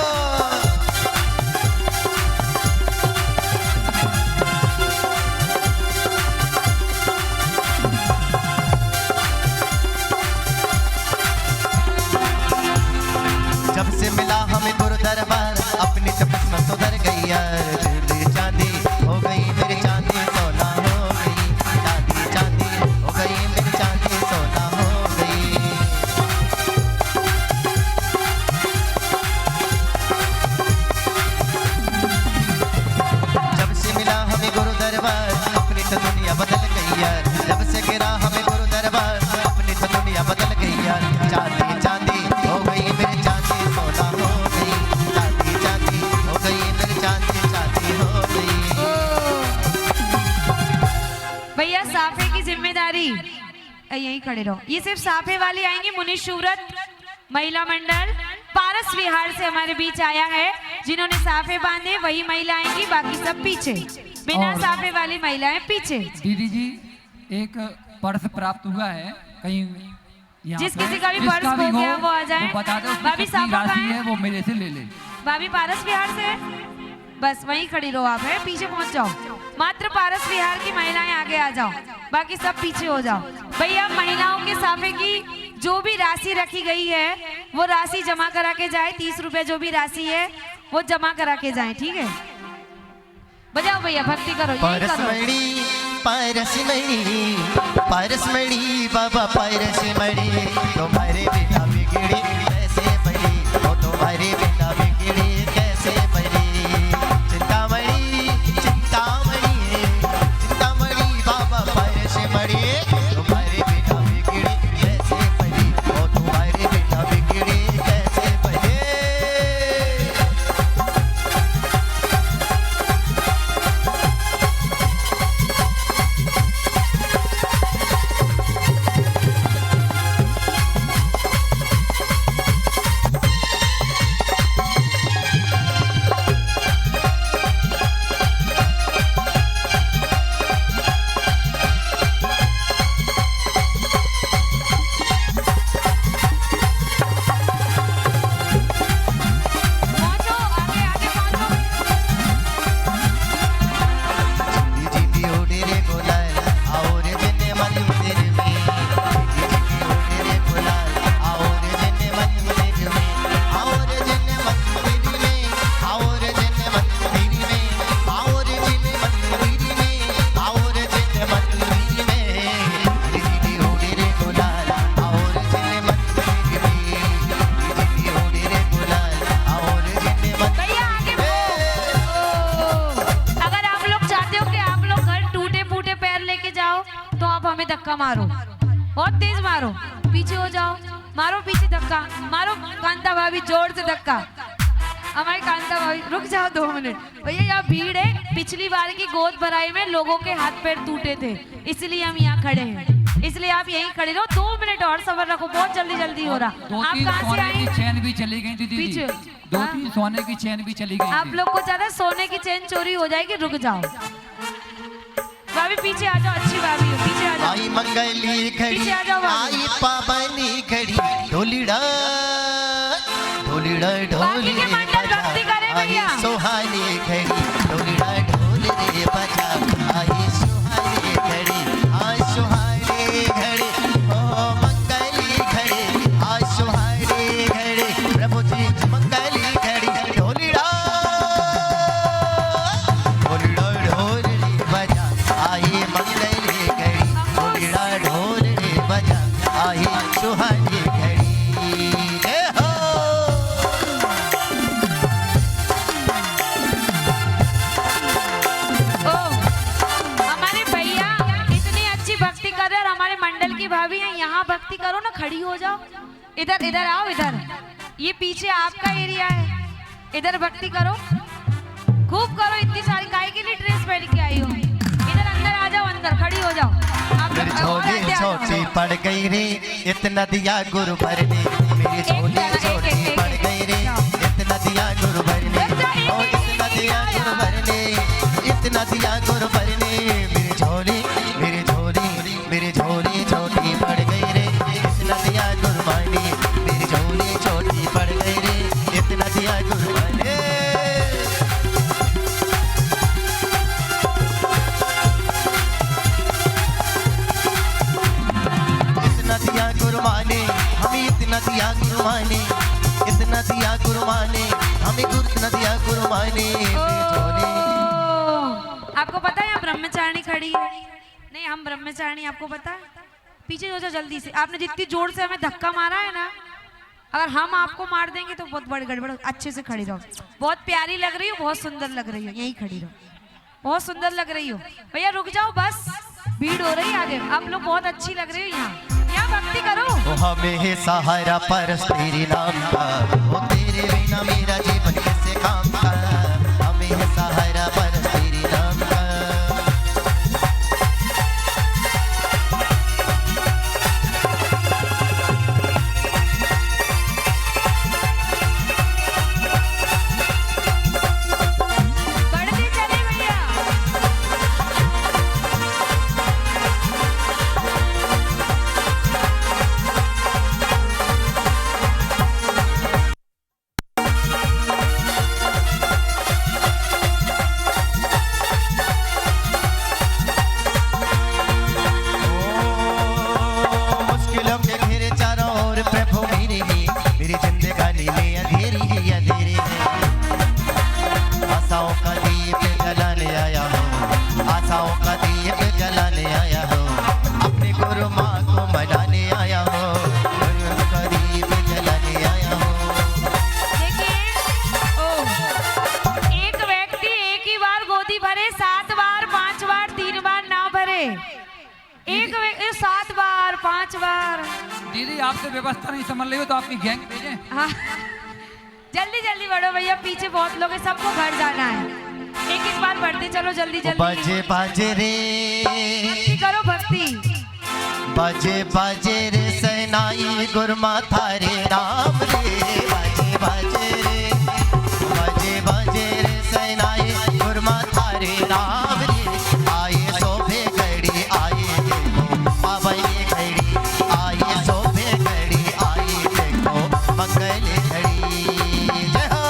जब से मिला हमें गुरु दरबार, अपनी तपस में सुधर गई यार। दिल चांदी हो गई मेरी चांदी सोना हो गई, चांदी चांदी हो गई मेरी चांदी सोना हो गई। जब से मिला हमें गुरु दरबार, अपनी तो दुनिया बदल गई यार। जब से गिरा हमें गुरु दरबार, अपनी तो दुनिया बदल गई यार। चांदी चांदी हो गई मेरी चांदी सोना हो गई, चांदी चांदी हो गई मेरी चांदी चांदी हो गई। भैया साफे की जिम्मेदारी, यही खड़े रहो। ये सिर्फ साफे वाली आएंगी। मुनीश सूरत महिला मंडल पारस विहार से हमारे बीच आया है। जिन्होंने साफे बांधे वही महिला आएंगी, बाकी सब पीछे। बिना और- साफे वाली महिलाएं पीछे। दीदी जी एक पर्स प्राप्त हुआ है कहीं यहाँ जिस पे। किसी का भी जिसका पर्स खो गया वो आ जाए। वो बता दो उसकी भाभी कितनी साफा राशि कहाँ है? है वो मेरे से ले ले। भाभी पारस विहार से, बस वहीं खड़ी रहो आप, है पीछे पहुंच जाओ। मात्र पारस विहार की महिलाएं आगे आ जाओ, बाकी सब पीछे हो जाओ। भैया महिलाओं के साफे की जो भी राशि रखी गई है वो राशि जमा करा के जाए। 30 रुपए जो भी राशि है वो जमा करा के जाए, ठीक है। बजाओ भैया, भक्ति करो, यही करो। परसमणी परसमणी परसमणी बाबा परसमणी, तुम्हारे बिना बिगड़ी कैसे पड़ी, ओ तुम्हारे बिना बिगड़ी कैसे पड़ी। चिंतामणि चिंतामणि चिंतामणि बाबा परसमणी, तुम्हारे बिना बिगड़ी कैसे पड़ी, ओ तुम्हारे बिना बिगड़ी कैसे पड़ी। पहुंचो, आगे आगे पहुंचो। जिंदी उड़े रे गुलाल आओ रे जने मंदिर में, जिंदी उड़े रे गुलाल आओ रे जने मंदिर में, आओ रे जने मंदिर में, आओ रे जने मंदिर में, आओ रे जने मंदिर में, आओ रे जने मंदिर में। जिंदी उड़े रे गुलाल आओ रे जने मंदिर में, जिंदी उड़े रे गुलाल आओ रे जने भैया आगे बढ़ो। अगर आप लोग चाहते हो कि आप लोग घर टूटे फूटे पैर लेके जाओ तो आप हमें धक्का मारो, बहुत तेज मारो। पीछे हो जाओ, मारो पीछे धक्का मारो। कांता भाभी जोर से धक्का। हमारी कांता भाभी, रुक जाओ 2 मिनट। भैया यहाँ भीड़ है। पिछली बार की गोद भराई में लोगों के हाथ पैर टूटे थे, इसलिए हम यहाँ खड़े हैं। इसलिए आप यहीं खड़े रहो, 2 मिनट और सबर रखो, बहुत जल्दी जल्दी हो रहा। दो आप तीन कहाँ से सोने आए? की चैन भी चली गई थी दीदी। पीछे। 2-3 सोने की चैन भी चली गई आप थी। लोग को ज्यादा सोने की चेन चोरी हो जाएगी, रुक जाओ। भाभी पीछे आ जाओ, अच्छी भाभी हो, पीछे आ जाओ। आई मंगली घड़ी, पीछे आ जाओ भाभी। आई पाबनी घड़ी, ढोलिड़ा ढोलिड़ा बाकी के ढोली मंडल भक्ति करें भैया। आई सुहानी घड़ी, ढोलिड़ा ढोल रे बजा, आई सुहानी घड़ी, आई सुहानी घड़ी, ओ मंगली घड़ी, आई सुहानी घड़ी, प्रभु जी मंगली घड़ी, ढोलिड़ा ढोलिड़ा ढोल रे बजा, आई मंगली घड़ी, ढोलिड़ा ढोल रे बजा, आई सुहानी घड़ी। जय हो। ओ, हमारे भैया इतनी अच्छी भक्ति कर रहे हैं और हमारे मंडल की भाभी हैं, यहाँ भक्ति करो ना, खड़ी हो जाओ। इधर इधर आओ, इधर, ये पीछे आपका एरिया है, इधर भक्ति करो, खूब करो। इतनी सारी काहे के लिए ड्रेस पहन के आई हो? इधर अंदर आ जाओ, अंदर खड़ी हो जाओ। आप मेरी लोग और झोली अंदर आ जाओ। छोटी पड़ गई रे, इतना दिया गुरु भर ने, मेरी झोली छोटी पड़ गई रे, इतना दिया गुरु भर ने, ओ इतना दिया गुरु भर ने, इतना दिया गुरु भर ने, मेरी झोली छोटी पड़ गई रे, इतना दिया गुरु भर ने, मेरी झोली छोटी पड़ गई रे, इतना दिया गुरु भर ने। इतना दिया गुरु माने, हमें इतना दिया गुरु माने, इतना दिया गुरु माने, हमें इतना दिया गुरु माने, मेरी झोली। आपको पता है यहाँ ब्रह्मचारिणी खड़ी है? नहीं, हम ब्रह्मचारिणी, आपको पता है? पीछे हो जाओ जल्दी से। आपने जितनी जोर से हमें धक्का मारा है ना, अगर हम आपको मार देंगे तो बहुत बड़ी गड़बड़। अच्छे से खड़ी रहो, बहुत प्यारी लग रही हो, बहुत सुंदर लग रही हो, यहीं खड़ी रहो, बहुत सुंदर लग रही हो। भैया रुक जाओ, बस भीड़ हो रही है आगे। आप लोग बहुत अच्छी लग रही हो, यहाँ भक्ति करो। वो हमें है सहारा परस तेरे नाम का, वो तेरे बिना मेरा जीवन कैसे काम का, हमें है सहारा परस तेरे नाम का। बढ़ते चले भैया। मुश्किलों के घेरे चारों ओर प्रभु मेरे ही, मेरी जिंदगानी में अंधेरी ही अंधेरी है। आशाओं का दीप जलाने आया हूँ, आशाओं का दीप जलाने आया हूँ, अपने गुरु माँ को मनाने आया हूँ, गुरु का दीप जलाने आया हूँ। देखिए, एक व्यक्ति एक ही बार गोदी भरे, 7 बार 5 बार 3 बार ना भरे। एक व्यक्ति 7 बार 5 बार। दीदी आपसे व्यवस्था नहीं समझ रही हो तो आपकी गैंग भेजें। हाँ, जल्दी जल्दी बढ़ो भैया, पीछे बहुत लोग हैं, सबको घर जाना है। एक एक बार बढ़ते चलो, जल्दी जल्दी। बाजे बाजे रे, भक्ति करो, भक्ति। बाजे बाजे रे सनाई गुरमा थारे राम रे, बाजे बाजे रे, बाजे बाजे रे सनाई गुरमा थारे राम रे, आए शोभे घड़ी आए देखो बाबा ये घड़ी, आए शोभे घड़ी आए देखो मंगल घड़ी। जय हो।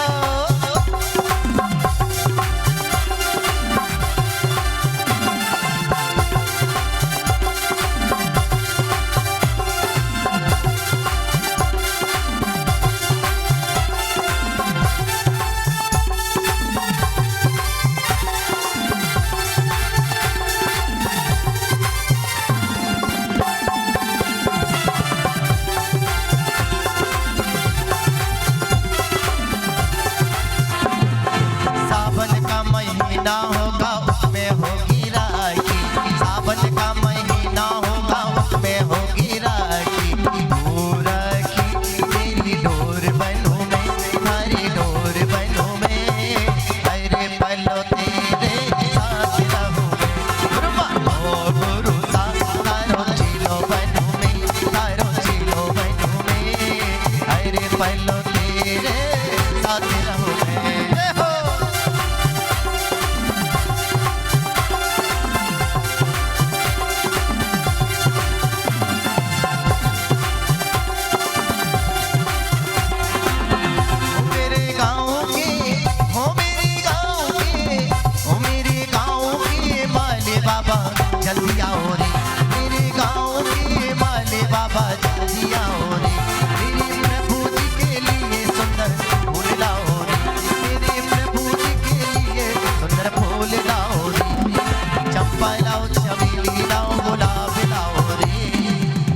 चमेली लाओ गुलाब लाओ रे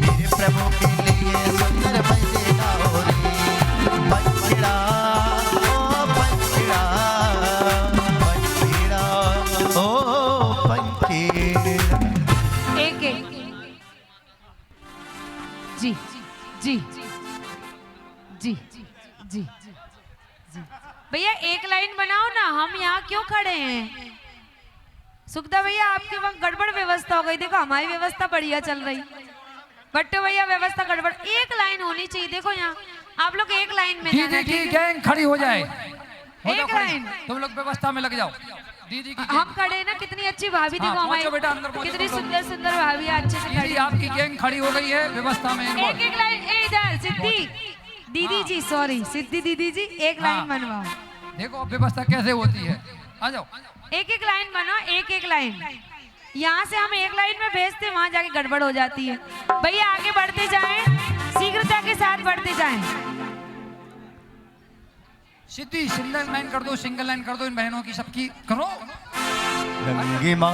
मेरे प्रभु के लिए सुंदर बंदे लाओ रे पंखिड़ा ओ पंखिड़ा पंखिड़ा ओ पंखिड़ा। एक एक जी जी जी जी जी भैया एक लाइन बनाओ ना, हम यहाँ क्यों खड़े हैं? सुखदा भैया आपके वहाँ गड़बड़ व्यवस्था हो गई, देखो हमारी व्यवस्था बढ़िया चल रही, बट्टू भैया व्यवस्था गड़बड़। एक लाइन होनी चाहिए, देखो यहाँ आप लोग एक लाइन में जाना, दीदी की ठीक है? गैंग खड़ी हो जाए, हो जाओ एक खड़ी। लाइन। तुम लोग व्यवस्था में लग जाओ। दीदी की हम खड़े हैं ना, कितनी अच्छी भाभी हाँ, देखो पहुंचो बेटा, अंदर हमारी, पहुंचो कितनी तुम लोग। सुंदर सुंदर भाभी अच्छे से दीदी खड़ी। आपकी गैंग खड़ी हो गई है व्यवस्था में। एक एक लाइन इधर सिद्धि दीदी जी, सॉरी सिद्धि दीदी जी, एक हाँ। लाइन बनवाओ, देखो अब व्यवस्था कैसे होती है, आ जाओ। एक एक लाइन बनाओ, एक एक लाइन। यहाँ से हम एक लाइन में भेजते, वहां जाके गड़बड़ हो जाती है। भैया आगे बढ़ते जाएं, शीघ्रता के साथ बढ़ते जाएं। सिद्धि सिंगल लाइन कर दो, सिंगल लाइन कर दो, इन बहनों की सबकी करो। रंगी माँ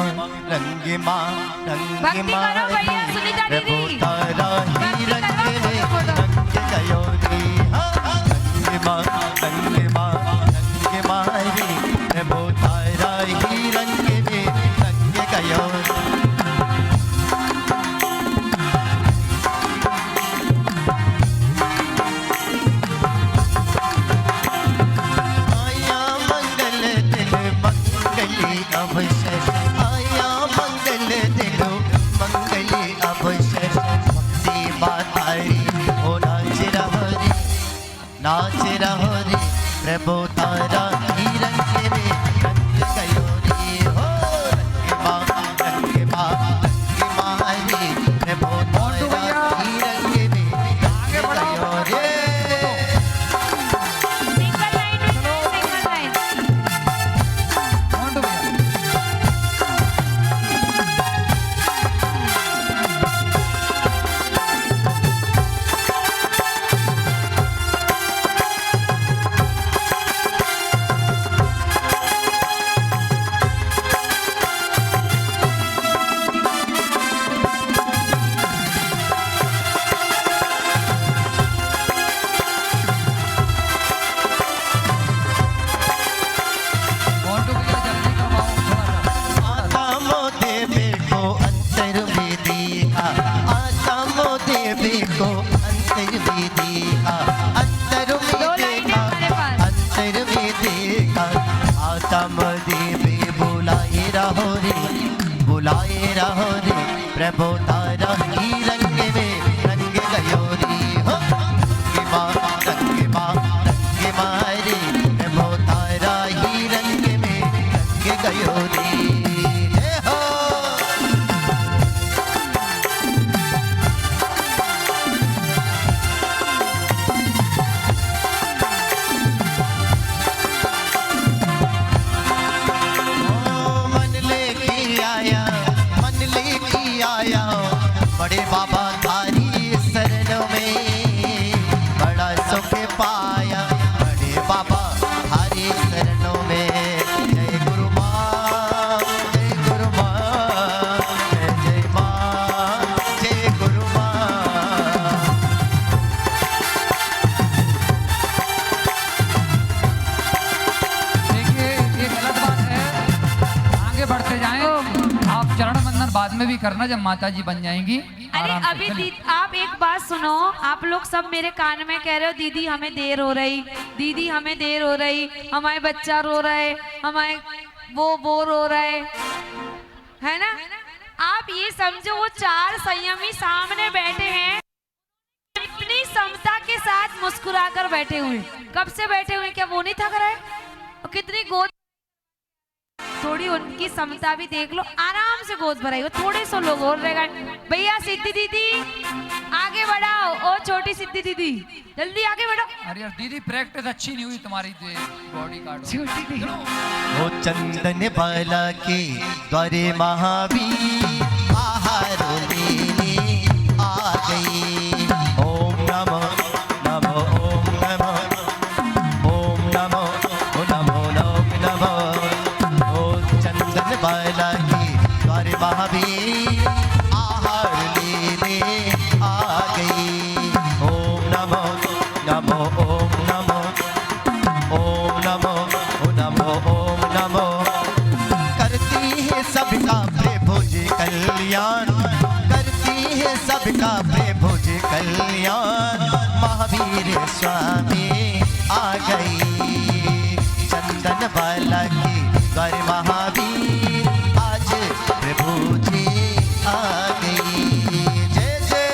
रंगी माँ रंगी भक्ति माँ करो भैया, सुनीता दीदी। प्रभु तारा ही भक्ति रंग करो, में फोटो। रंग गयो रे रंगी माँ रंगी माँ रंगी माँ रे प्रभु तारा ही रंग में रंग गयो आया मंगल दिल मंगली अवसर आया मंगल दिल मंगली अवसर भक्ति मातारी ओ नाच रहो रे प्रभु तारा ही रंग रे रंग गयो रे हो रंग माँ रे प्रभु तारा ही रंग रे रंग गयो रे। सिंगल लाइन में जाएं, सिंगल लाइन। मोंटू भैया मोंटू भैया जल्दी करवाओ थोड़ा सा। आता मोदे बेको अंतर में देखा आता मोदे बेको अंतर में देखा अंतर में दो लाइनें देखा हमारे पास। अंतर में देखा आता मोदे बे बुलाए रहो रे प्रभु तारा ही रंग में रंग गयो रे हो रंग माँ रे प्रभु तारा ही रंग में रंग गयो रे हे हो। मन लेके आया बड़े बाबा थारी शरण में बड़ा सुख पाया बड़े बाबा थारी शरणों में जय गुरु माँ जय गुरु माँ जय जय माँ जय गुरु माँ। देखिए ये गलत बात है, आगे बढ़ते जाएं। आप चरण वंदन बाद में भी करना जब माता जी बन जाएंगी। अरे आराम से अभी चलिए। आप एक बात सुनो, आप लोग सब मेरे कान में कह रहे हो दीदी हमें देर हो रही, दीदी हमें देर हो रही, हमारे बच्चा रो रहे, हमारे वो बोर हो रहे है ना। आप ये समझो वो चार संयमी सामने बैठे हैं, इतनी समता के साथ मुस्कुराकर बैठे हुए, कब से बैठे हुए, क्या वो नहीं थक रहे? और कितनी गोद, थोड़ी उनकी समता भी देख लो, आराम से गोद भराई हो, थोड़े से लोग और रह गए। भैया सिद्धि दीदी आगे बढ़ाओ, ओ छोटी सिद्धि दीदी जल्दी आगे बढ़ो। अरे यार दीदी प्रैक्टिस अच्छी नहीं हुई तुम्हारी, बॉडी कार्ड छोटी दीदी वो चंदन बाला के द्वारे महावीर आहार लेने आ गई। ओम नमो नमो ओम नमो ओम नमो नमो नमो नमो। वो चंदन बाला के द्वारे महावीर आहार लेने आ गई। ओम नमो नमो ओम नमो ओम नमो ओम नमो। करती है सबका प्रभु जी कल्याण, करती है सबका प्रभु जी कल्याण। महावीर स्वामी आ गई, चंदन वाला की गौर महावीर आज प्रभु जी आ गई। जय जय।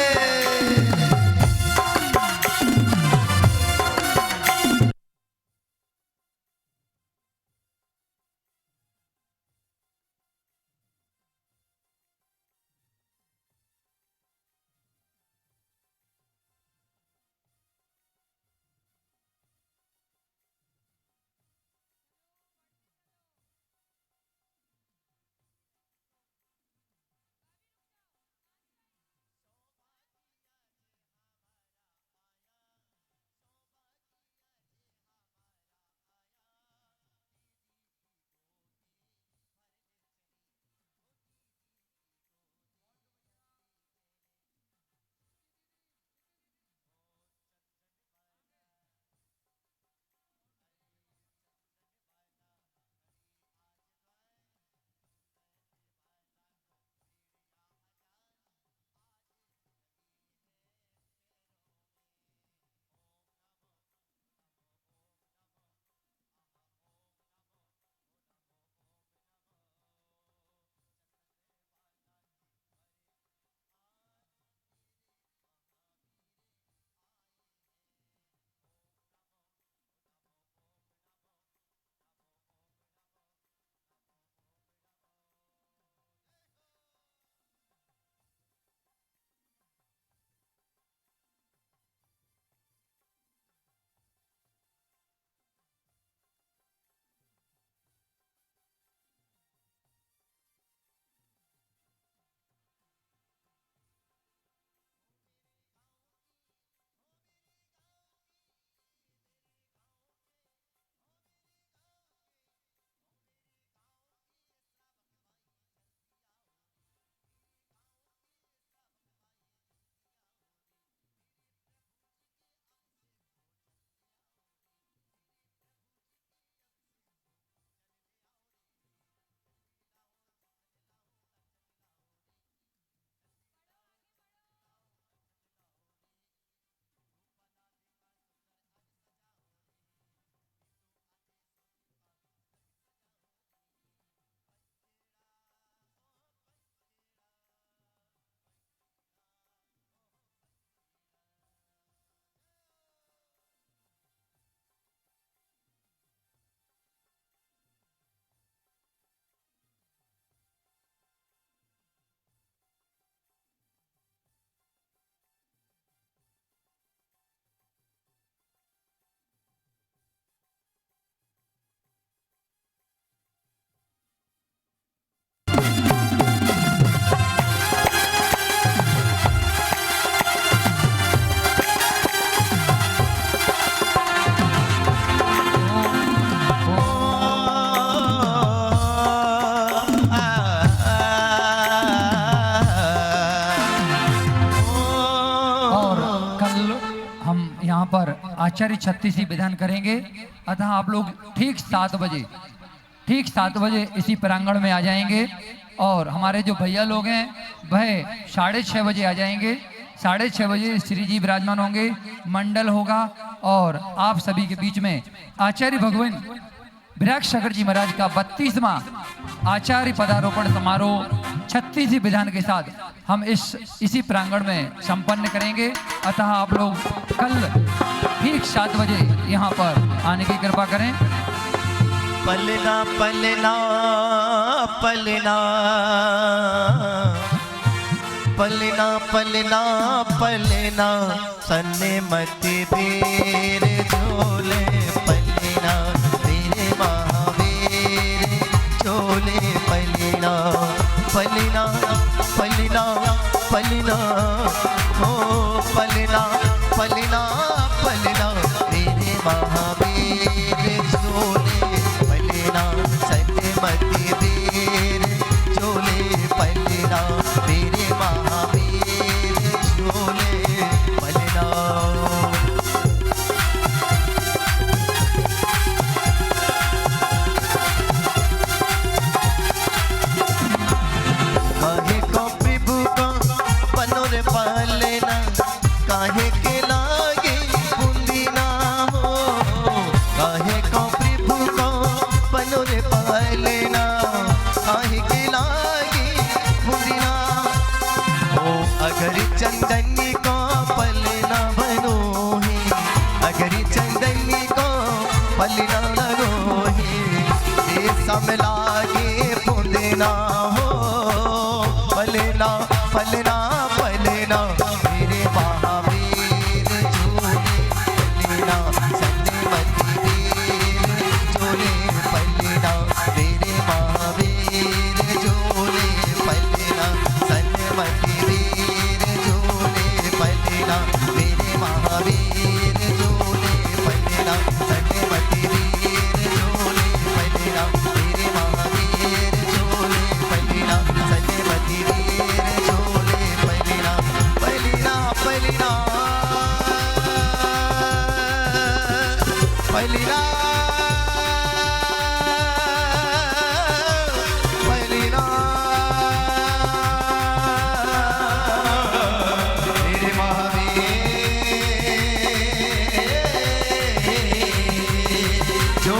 पर आचार्य छत्तीसी विधान करेंगे। अतः आप लोग ठीक 7 बजे इसी प्रांगण में आ जाएंगे और हमारे जो भैया लोग हैं वह 6:30 बजे आ जाएंगे। 6:30 बजे श्री जी विराजमान होंगे, मंडल होगा और आप सभी के बीच में आचार्य भगवान विराग सागर जी महाराज का 32वां आचार्य पदारोपण समारोह 36 विधान के साथ हम इसी प्रांगण में संपन्न करेंगे। अतः आप लोग कल ठीक 7 बजे यहाँ पर आने की कृपा करें। पलना पलना पलना पलना पलना पलना सन्मति वीर झोले पलना मेरे महावीर झोले पलना पलना पलना पलना हो पलना पलना पलना मेरे महावीर झोले पलना सन्मति वीर झोले पलना। अगर चंदनी को पल न बनो है, अगर चंदनी को पल न लगो है, ऐसा मिलागे पुदना हो, पलना पलना पलना मेरे महावीर झूले पलना, सन्मति वीर झूले पलना, मेरे महावीर झूले पलना, सन्मति वीर झूले पलना, मेरे महावीर झूले पलना, सन्मति वीर झूले पलना, मेरे महावीर झूले पलना, सन्मति वीर झूले पलना, पलना पलना पलना पलना मेरे महावीर जो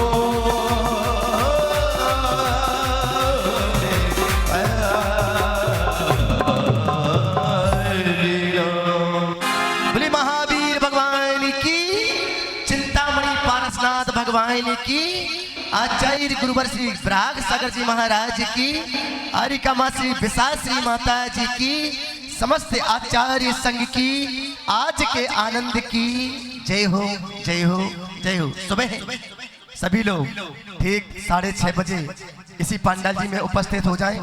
बोले महावीर भगवान की, चिंतामणि पारसनाथ भगवान की, आचार्य गुरुवर श्री विराग सागर जी महाराज की, आरिकामा श्री विशाल श्री माता जी की, समस्त आचार्य संघ की आज के आनंद की जय हो जय हो जय हो। सुबह सभी लोग ठीक 6:30 बजे इसी पंडाल जी में उपस्थित हो जाएं।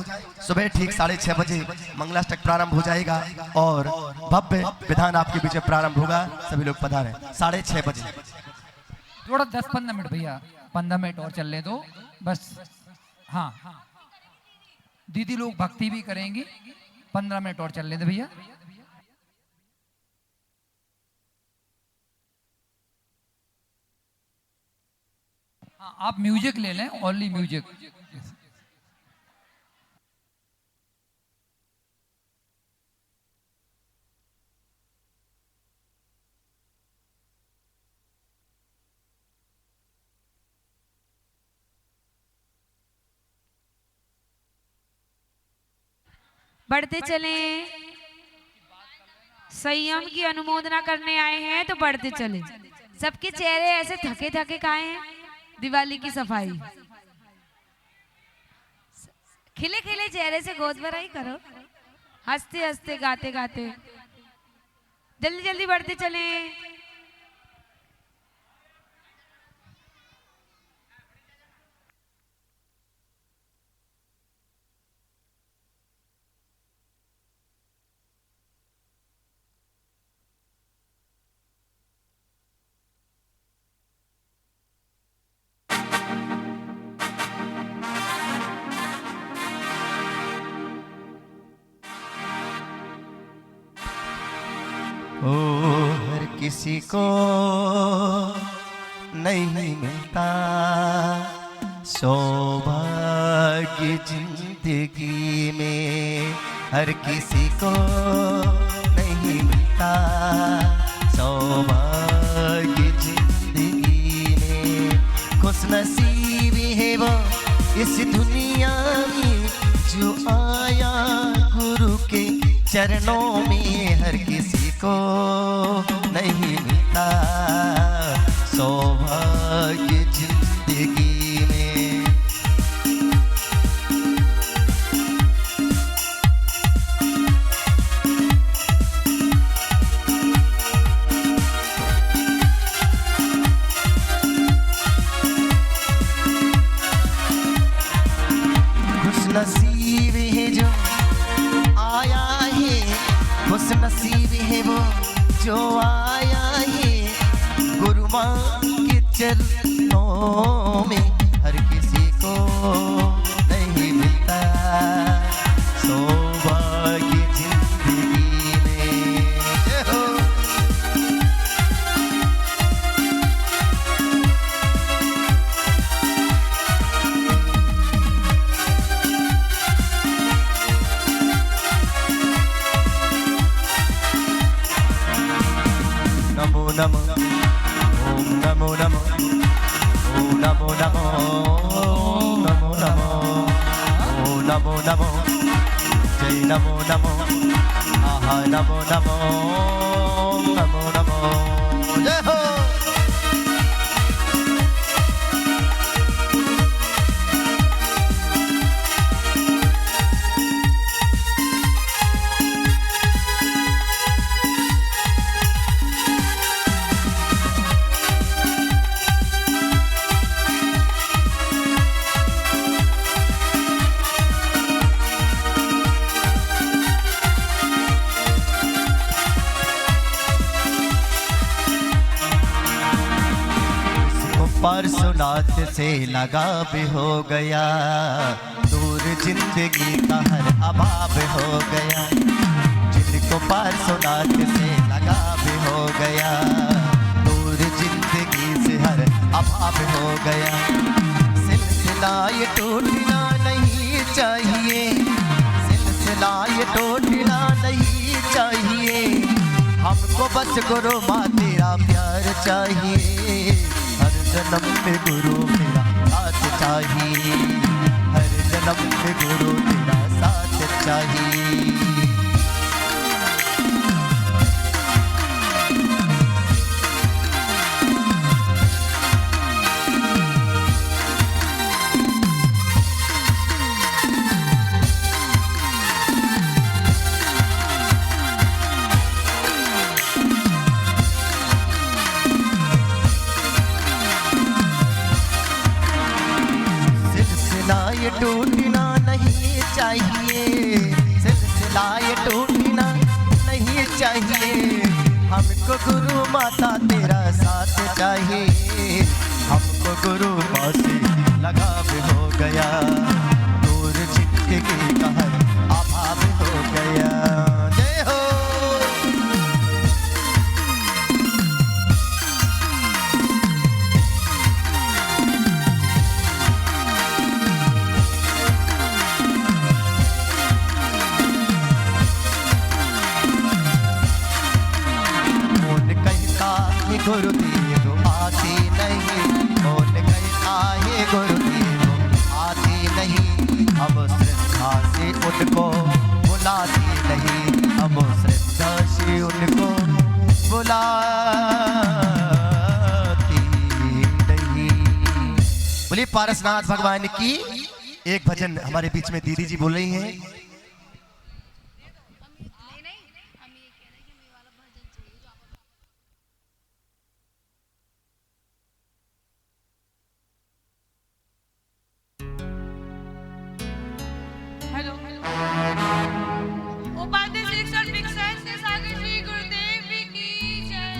सुबह ठीक 6:30 बजे मंगलाष्टक प्रारंभ हो जाएगा और भव्य विधान आपके बीच में प्रारंभ होगा। सभी लोग पधारें 6:30 बजे। थोड़ा 10-15 मिनट भैया, 15 मिनट और चल ले दो बस। हाँ दीदी लोग भक्ति भी करेंगी, 15 मिनट और चल ले दे भैया। हाँ आप म्यूजिक ले लें, ओनली म्यूजिक। बढ़ते चलें, संयम की अनुमोदना करने आए हैं तो बढ़ते चले। सबके चेहरे ऐसे थके थके काहे हैं? दिवाली की सफाई, खिले खिले चेहरे से गोद भराई करो, हंसते हंसते गाते गाते। जल्दी जल्दी बढ़ते चलें। ओ हर किसी को नहीं मिलता सौभाग्य जिंदगी में, हर किसी को नहीं मिलता सौभाग्य जिंदगी में। खुशनसीब है वो इस दुनिया में जो आया गुरु के चरणों में, हर किसी को नहीं मिलता सौभाग्य जिंदगी में। खुशनसीब है जो आया है, खुशनसीब है वो जो आया है गुरु माँ के चरणों में, हर किसी को नहीं मिलता सौभाग्य जिंदगी में। जय हो। नमो नमो ओम नमो नमो ओम नमो नमो ओम नमो नमो ओम नमो नमो जय नमो नमो आहा नमो नमो नमो नमो जय हो। परसुनाथ से लगा भी हो गया, दूर जिंदगी का हर अभाव हो गया। जिनको परसुनाथ से लगा भी हो गया, दूर जिंदगी से हर अभाव हो गया। सिलसिला ये टूटना नहीं चाहिए, सिलसिला ये टूटना नहीं चाहिए। हमको बस गुरु माँ तेरा प्यार चाहिए, हर जन्म में गुरु तेरा साथ चाहिए, हर जन्म में गुरु तेरा साथ चाहिए। ये टूटना नहीं चाहिए, सिलसिला ये टूटना नहीं चाहिए। हमको गुरु माता तेरा साथ चाहिए, हमको गुरु माँ से लगाव हो गया, दूर जिंदगी का हर अभाव हो गया। जय हो। गुरुदेव आते नहीं, कौन कहता है गुरुदेव आते नहीं। हम श्रद्धा से उनको बुलाते नहीं, हम श्रद्धा से उनको बुलाते नहीं। बोलिए पारसनाथ भगवान की। एक भजन हमारे बीच में दीदी जी बोल रही हैं। उपाध्याय शिक्षण विकसन से सागर श्री गुरुदेव की जय।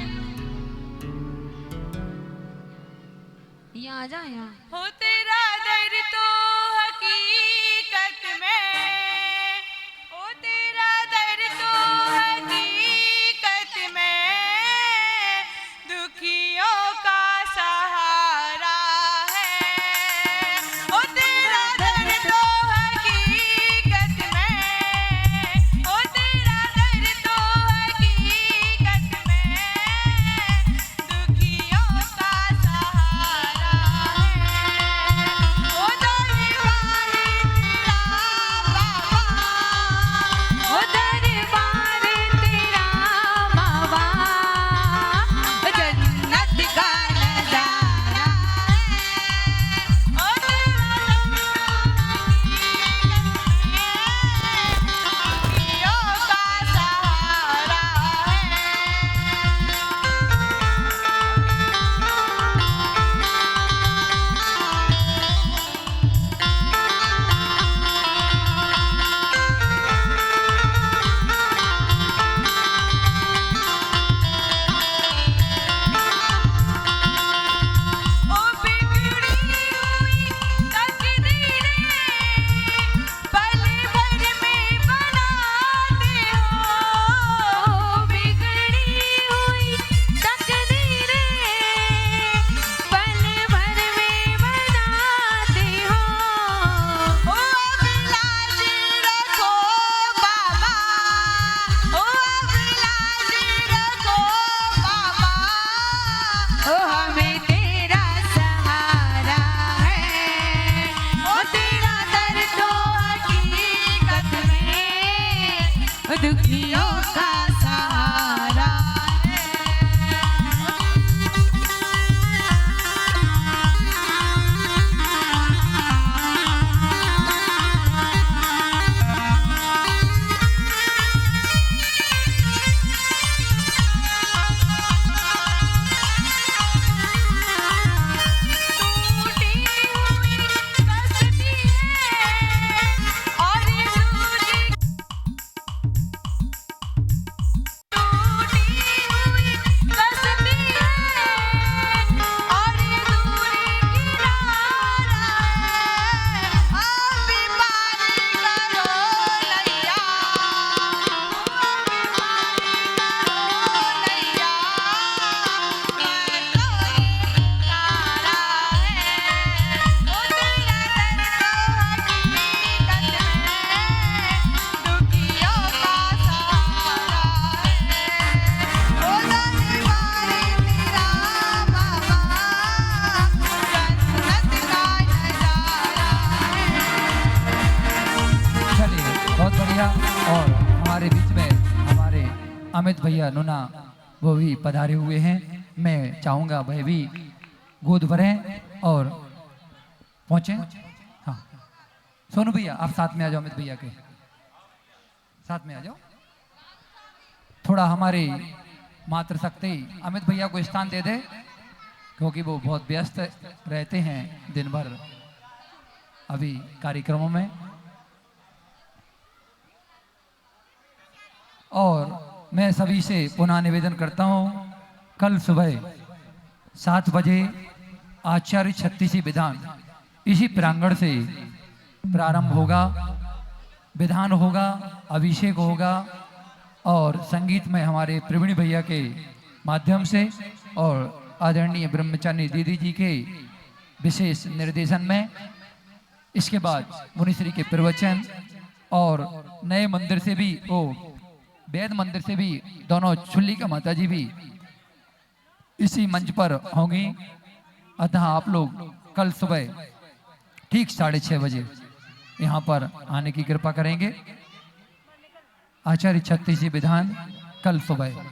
यहाँ आ जा यहाँ। हो तेरा दर तो हकीकत में, ओ तेरा दर तो हकीकत में दुखियों का सहारा है। ओ तेरा दर तो हकीकत में, ओ तेरा दर तो हकीकत में दुखियों का सहारा है। दुखियों का सहारा और हमारे बीच में हमारे अमित भैया नुना वो भी पधारे हुए हैं। मैं चाहूँगा वह भी गोद भरें और पहुँचे। हाँ सोनू भैया आप साथ में आ जाओ, अमित भैया के साथ में आ जाओ। थोड़ा हमारे मातृशक्ति अमित भैया को स्थान दे दे, क्योंकि वो बहुत व्यस्त रहते हैं दिन भर अभी कार्यक्रमों में। और मैं सभी से पुनः निवेदन करता हूँ, कल सुबह 7 बजे आचार्य छत्तीसी विधान इसी प्रांगण से प्रारंभ होगा। विधान होगा, अभिषेक होगा और संगीत में हमारे प्रवीण भैया के माध्यम से और आदरणीय ब्रह्मचारी दीदी जी के विशेष निर्देशन में। इसके बाद मुनिश्री के प्रवचन और नए मंदिर से भी वेद मंदिर से भी दोनों छुल्लिका माता जी भी इसी मंच पर होंगी। अतः आप लोग कल सुबह ठीक 6:30 बजे यहाँ पर आने की कृपा करेंगे। आचार्य छत्तीसी विधान कल सुबह।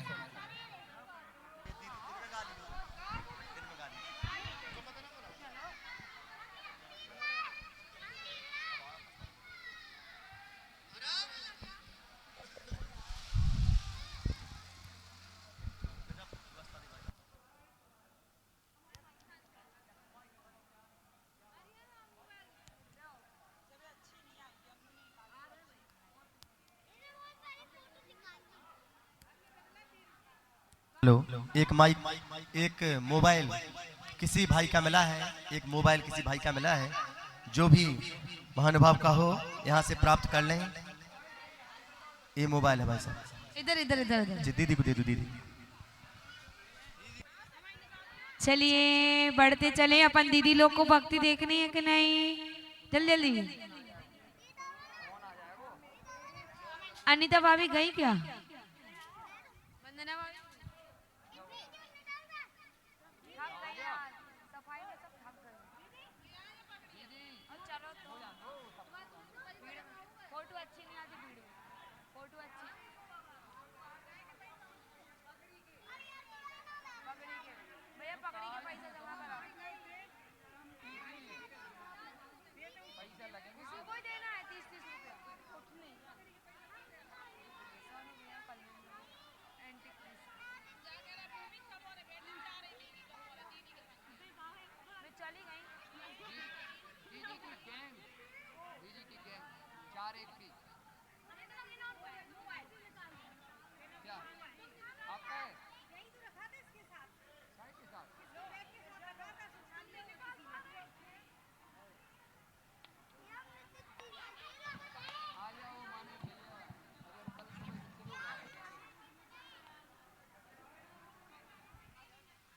हेलो, एक माइक, एक मोबाइल किसी भाई का मिला है, एक मोबाइल किसी भाई का मिला है, जो भी महानुभाव का हो यहाँ से प्राप्त कर लें। ये मोबाइल है भाई साहब। इधर इधर इधर इधर जी दीदी को दे दो दीदी। चलिए बढ़ते चले। अपन दीदी लोग को भक्ति देखनी है कि नहीं? जल्दी जल्दी। अनीता भाभी गई क्या? वंदना भाभी फोटो अच्छी नहीं आती, वीडियो फोटो अच्छी भैया पकड़ी के पैसा जमा करा, उसी को ही देना है 30-30 रुपया। मैं चली गई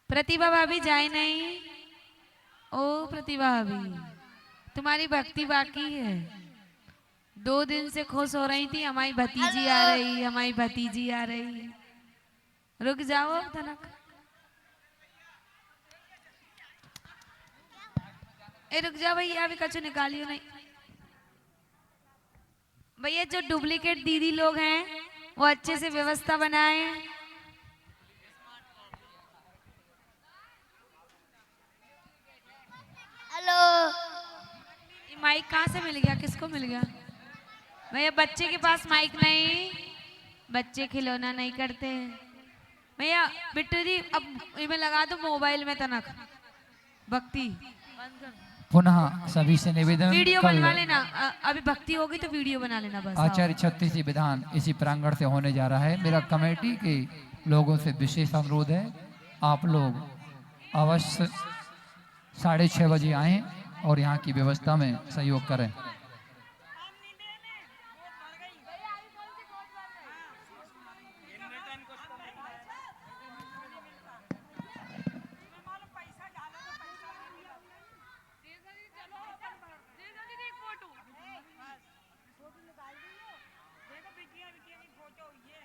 प्रतिभा भाभी जाए नहीं। ओ प्रतिभा भाभी तुम्हारी भक्ति बाकी है। 2 दिन से खुश हो रही थी, हमारी भतीजी आ रही, हमारी भतीजी आ रही। रुक जाओ तनक। ए रुक जाओ भैया, अभी कछु निकालियो नहीं। भैया जो डुप्लीकेट दीदी लोग हैं वो अच्छे से व्यवस्था बनाए। हेलो। ये माइक कहाँ से मिल गया, किसको मिल गया? भैया बच्चे के पास माइक नहीं, बच्चे खिलौना नहीं करते। भैया बिट्टू जी अब इमें लगा दो मोबाइल में तनक भक्ति बंद कर। पुनः सभी से निवेदन, वीडियो कल बनवा लेना, अभी भक्ति होगी तो वीडियो बना लेना बस। आचार्य 36 विधान इसी प्रांगण से होने जा रहा है। मेरा कमेटी के लोगों से विशेष अनुरोध है, आप लोग अवश्य 6:30 बजे आएं और यहाँ की व्यवस्था में सहयोग करें। फोटो निकाल दी हो, देखो बिटिया बिटिया की फोटो हुई है।